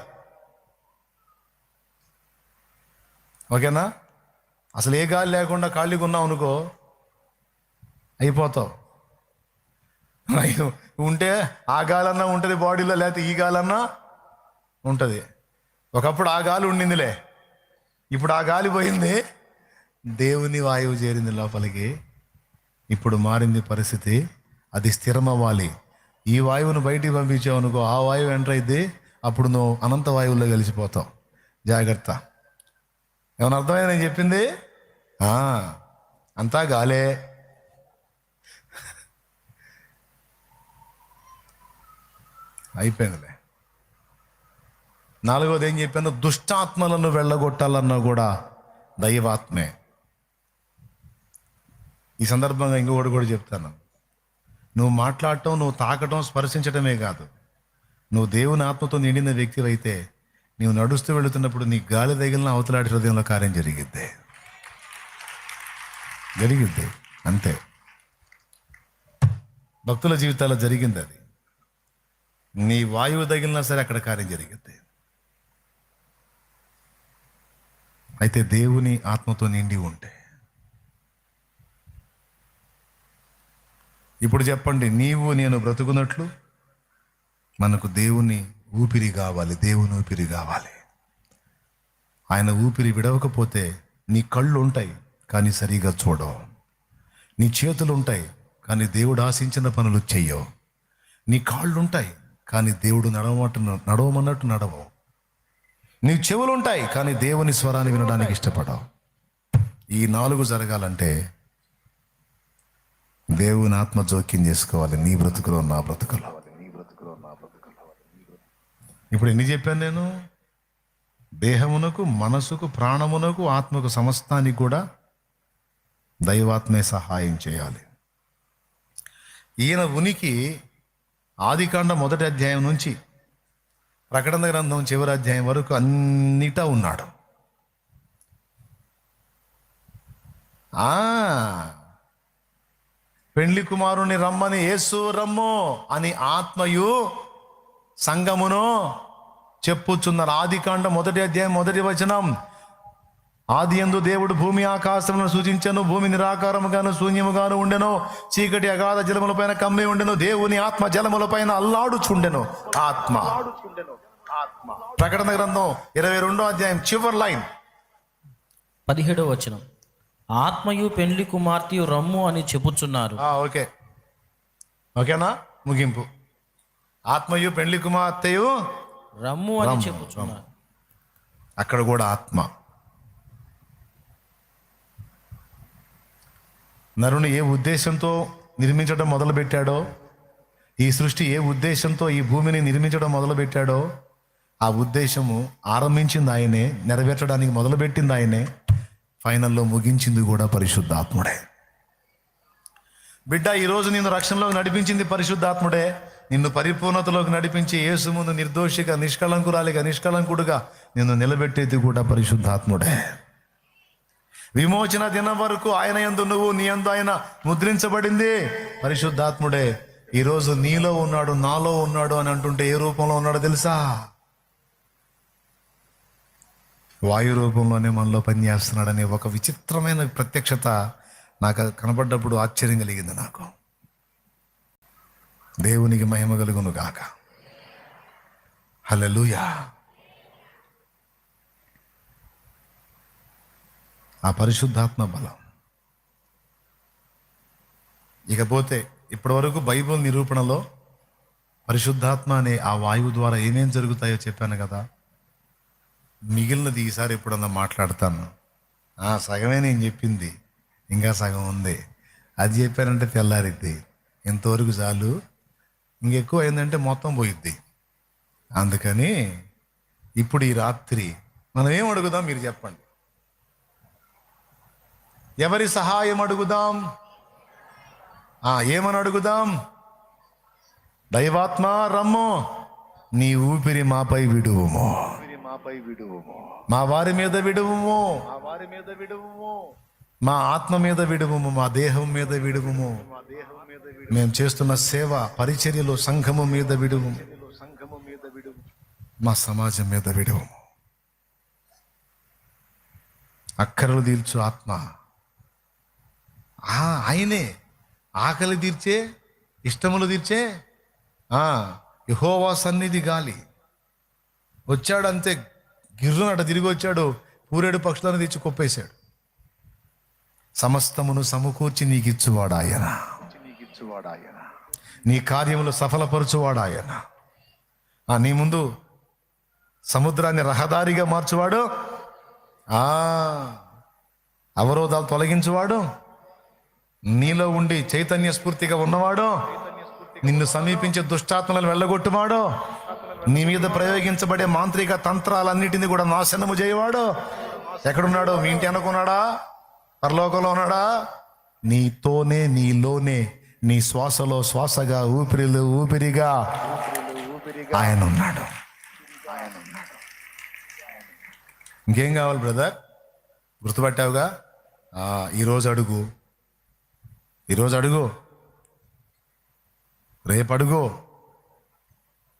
ఓకేనా? అసలు ఏ గాలి లేకుండా ఖాళీగా ఉన్నావు అనుకో, అయిపోతావు. ఉంటే ఆ గాలన్నా ఉంటుంది బాడీలో, లేకపోతే ఈ గాలన్నా ఉంటుంది. ఒకప్పుడు ఆ గాలి ఉండిందిలే, ఇప్పుడు ఆ గాలి పోయింది, దేవుని వాయువు చేరింది లోపలికి. ఇప్పుడు మారింది పరిస్థితి. అది స్థిరం అవ్వాలి. ఈ వాయువును బయటికి పంపించావు అనుకో, ఆ వాయువు ఎంటర్ అయితే అప్పుడు నువ్వు అనంత వాయువుల్లో కలిసిపోతావు. జాగ్రత్త. ఏమైనా అర్థమైంది నేను చెప్పింది? అంతా గాలే. అయిపోయిందిలే. 4వది ఏం చెప్పాను? దుష్టాత్మలను వెళ్ళగొట్టాలన్నా కూడా దైవాత్మే. ఈ సందర్భంగా ఇంకొకటి కూడా చెప్తాను. నువ్వు మాట్లాడటం, నువ్వు తాకటం, స్పర్శించటమే కాదు, నువ్వు దేవుని ఆత్మతో నిండిన వ్యక్తి అయితే నీవు నడుస్తూ వెళుతున్నప్పుడు నీ గాలి తగిలిన అవతలాడి హృదయంలో కార్యం జరిగిద్ది. అంతే. భక్తుల జీవితాల్లో జరిగింది అది. నీ వాయువు తగిలినా సరే అక్కడ కార్యం జరిగిద్ది. అయితే దేవుని ఆత్మతో నిండి ఉంటే. ఇప్పుడు చెప్పండి, నీవు నేను బ్రతుకున్నట్లు మనకు దేవుని ఊపిరి కావాలి. దేవుని ఊపిరి కావాలి. ఆయన ఊపిరి విడవకపోతే నీ కళ్ళు ఉంటాయి కానీ సరిగా చూడవు, నీ చేతులు ఉంటాయి కానీ దేవుడు ఆశించిన పనులు చెయ్యవు, నీ కాళ్ళు ఉంటాయి కానీ దేవుడు నడవమన్నట్టు నడవవు, నీ చెవులు ఉంటాయి కానీ దేవుని స్వరాన్ని వినడానికి ఇష్టపడవు. ఈ 4 జరగాలంటే దేవుని ఆత్మ జోక్యం చేసుకోవాలి నీ బ్రతుకులో, నా బ్రతుకులో. ఇప్పుడు ఎన్ని చెప్పాను నేను? దేహమునకు, మనసుకు, ప్రాణమునకు, ఆత్మకు, సమస్తానికి కూడా దైవాత్మే సహాయం చేయాలి. ఈయన ఉనికి ఆదికాండ 1వ అధ్యాయం నుంచి ప్రకటన గ్రంథం చివరి అధ్యాయం వరకు అన్నిటా ఉన్నాడు. పెండ్లి కుమారుని రమ్మని యేసు రమ్ము అని ఆత్మయు సంఘమును చెప్పుచున్నారు. ఆదికాండ 1వ అధ్యాయం 1వ వచనం. ఆది యందు దేవుడు భూమి ఆకాశములను సూచించెను. భూమి నిరాకారముగాను శూన్యముగాను ఉండెను. చీకటి అగాధ జలములపైన కమ్మి ఉండెను. దేవుని ఆత్మ జలములపైన అల్లాడుచుండెను. ఆత్మ. ప్రకటన గ్రంథం 22వ అధ్యాయం చివరి లైన్ 17వ వచనం. ఆత్మయు పెండ్లి కుమార్తెయు రమ్ము అని చెప్పుచున్నారు. ఓకేనా? ముగింపు. ఆత్మయు పెండ్లి కుమార్తెయు రమ్ము అని చెప్పుచున్నారు. అక్కడ కూడా ఆత్మ. నరుని ఏ ఉద్దేశంతో నిర్మించడం మొదలుపెట్టాడో, ఈ సృష్టి ఏ ఉద్దేశంతో ఈ భూమిని నిర్మించడం మొదలుపెట్టాడో, ఆ ఉద్దేశము ఆరంభించింది ఆయనే, నెరవేర్చడానికి మొదలుపెట్టింది ఆయనే, ఫైనల్లో ముగించింది కూడా పరిశుద్ధాత్ముడే. బిడ్డ, ఈరోజు నిన్ను రక్షణలోకి నడిపించింది పరిశుద్ధాత్ముడే. నిన్ను పరిపూర్ణతలోకి నడిపించి యేసు ముందు నిర్దోషిగా, నిష్కళంకురాలిగా, నిష్కళంకుడుగా నిన్ను నిలబెట్టేది కూడా పరిశుద్ధాత్ముడే. విమోచన దినం వరకు ఆయన యందు నువ్వు, నీ యందు ఆయన ముద్రించబడింది పరిశుద్ధాత్ముడే. ఈరోజు నీలో ఉన్నాడు, నాలో ఉన్నాడు అని అంటుంటే ఏ రూపంలో ఉన్నాడో తెలుసా? వాయు రూపంలోనే మనలో పనిచేస్తున్నాడనే ఒక విచిత్రమైన ప్రత్యక్షత నాకు కనపడ్డప్పుడు ఆశ్చర్యం కలిగింది. నాకు దేవునికి మహిమ కలుగును గాక. హల్లెలూయా. ఆ పరిశుద్ధాత్మ బలం. ఇకపోతే ఇప్పటి వరకు బైబిల్ నిరూపణలో పరిశుద్ధాత్మ అనే ఆ వాయువు ద్వారా ఏమేం జరుగుతాయో చెప్పాను కదా. మిగిలినది ఈసారి ఎప్పుడన్నా మాట్లాడతాను. సగమే నేను చెప్పింది, ఇంకా సగం ఉంది. అది చెప్పానంటే తెల్లారిద్ది. ఇంతవరకు చాలు, ఇంకెక్కువ అయిందంటే మొత్తం పోయిద్ది. అందుకని ఇప్పుడు ఈ రాత్రి మనం ఏం అడుగుదాం, మీరు చెప్పండి. ఎవరి సహాయం అడుగుదాం? ఏమని అడుగుదాం? దైవాత్మ రమ్ము, నీ ఊపిరి మాపై విడువుము, మా వారి మీద విడువుము, మా ఆత్మ మీద విడువుము, మా దేహం మీద విడువుము, మేము చేస్తున్న సేవ పరిచర్యలో సంఘము మీద విడువుము, మా సమాజం మీద విడువుము. అక్కరలు తీర్చు ఆత్మ. ఆయనే ఆకలి తీర్చే, ఇష్టములు తీర్చే యెహోవా సన్నిధి గాలి. వచ్చాడు అంతే, గిర్రునట తిరిగి వచ్చాడు, పూరేడు పక్షులను తెచ్చి కొప్పేశాడు. సమస్తమును సమకూర్చి నీకిచ్చువాడు ఆయన, నీ కార్యములు సఫలపరచువాడు ఆయన. నీ ముందు సముద్రాన్ని రహదారిగా మార్చువాడు, అవరోధాలు తొలగించువాడు, నీలో ఉండి చైతన్య స్ఫూర్తిగా ఉన్నవాడు, నిన్ను సమీపించే దుష్టాత్మలను వెళ్ళగొట్టువాడు, నీ మీద ప్రయోగించబడే మాంత్రిక తంత్రాలన్నిటినీ కూడా నాశనము చేయవాడు. ఎక్కడున్నాడు? మీ ఇంటి అనుకున్నాడా? పరలోకంలో ఉన్నాడా? నీతోనే, నీలోనే, నీ శ్వాసలో శ్వాసగా, ఊపిరిలో ఊపిరిగా ఆయన ఉన్నాడు. ఇంకేం కావాలి బ్రదర్? గుర్తుపట్టావుగా? ఈరోజు అడుగు, ఈరోజు అడుగు, రేపు అడుగు,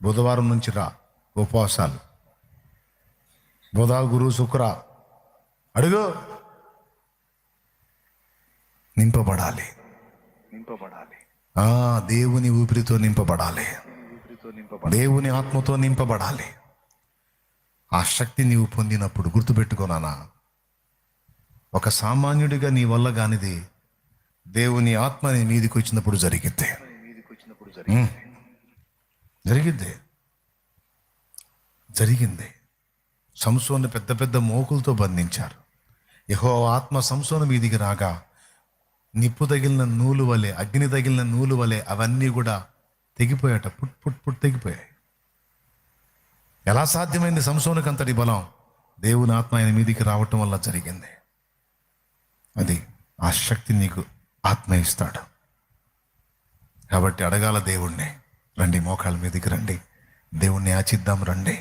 బుధవారం నుంచి రా ఉపవాసాలు, బుధ గురు శుక్ర అడుగు. నింపబడాలి, దేవుని ఊపిరితో నింపబడాలి, దేవుని ఆత్మతో నింపబడాలి. ఆ శక్తి నీవు పొందినప్పుడు గుర్తుపెట్టుకోనానా, ఒక సామాన్యుడిగా నీ వల్ల కానిది దేవుని ఆత్మ నీ మీదికి వచ్చినప్పుడు జరిగిద్ది. జరిగింది. సంసోను పెద్ద పెద్ద మోకులతో బంధించారు. యెహోవా ఆత్మ సంసోను మీదికి రాగా నిప్పు తగిలిన నూలు వలె, అగ్ని తగిలిన నూలు వలె అవన్నీ కూడా తెగిపోయాట, పుట్ పుట్ పుట్ తెగిపోయాయి. ఎలా సాధ్యమైంది సంసోనుకు అంతటి బలం? దేవుని ఆత్మ ఆయన మీదికి రావటం వల్ల జరిగింది. అది ఆ శక్తి నీకు ఆత్మ ఇస్తాడు. కాబట్టి అడగాల దేవుణ్ణి. రండి, మోకాళ్ళ మీదకి రండి, దేవుణ్ణి యాచిద్దాం రండి.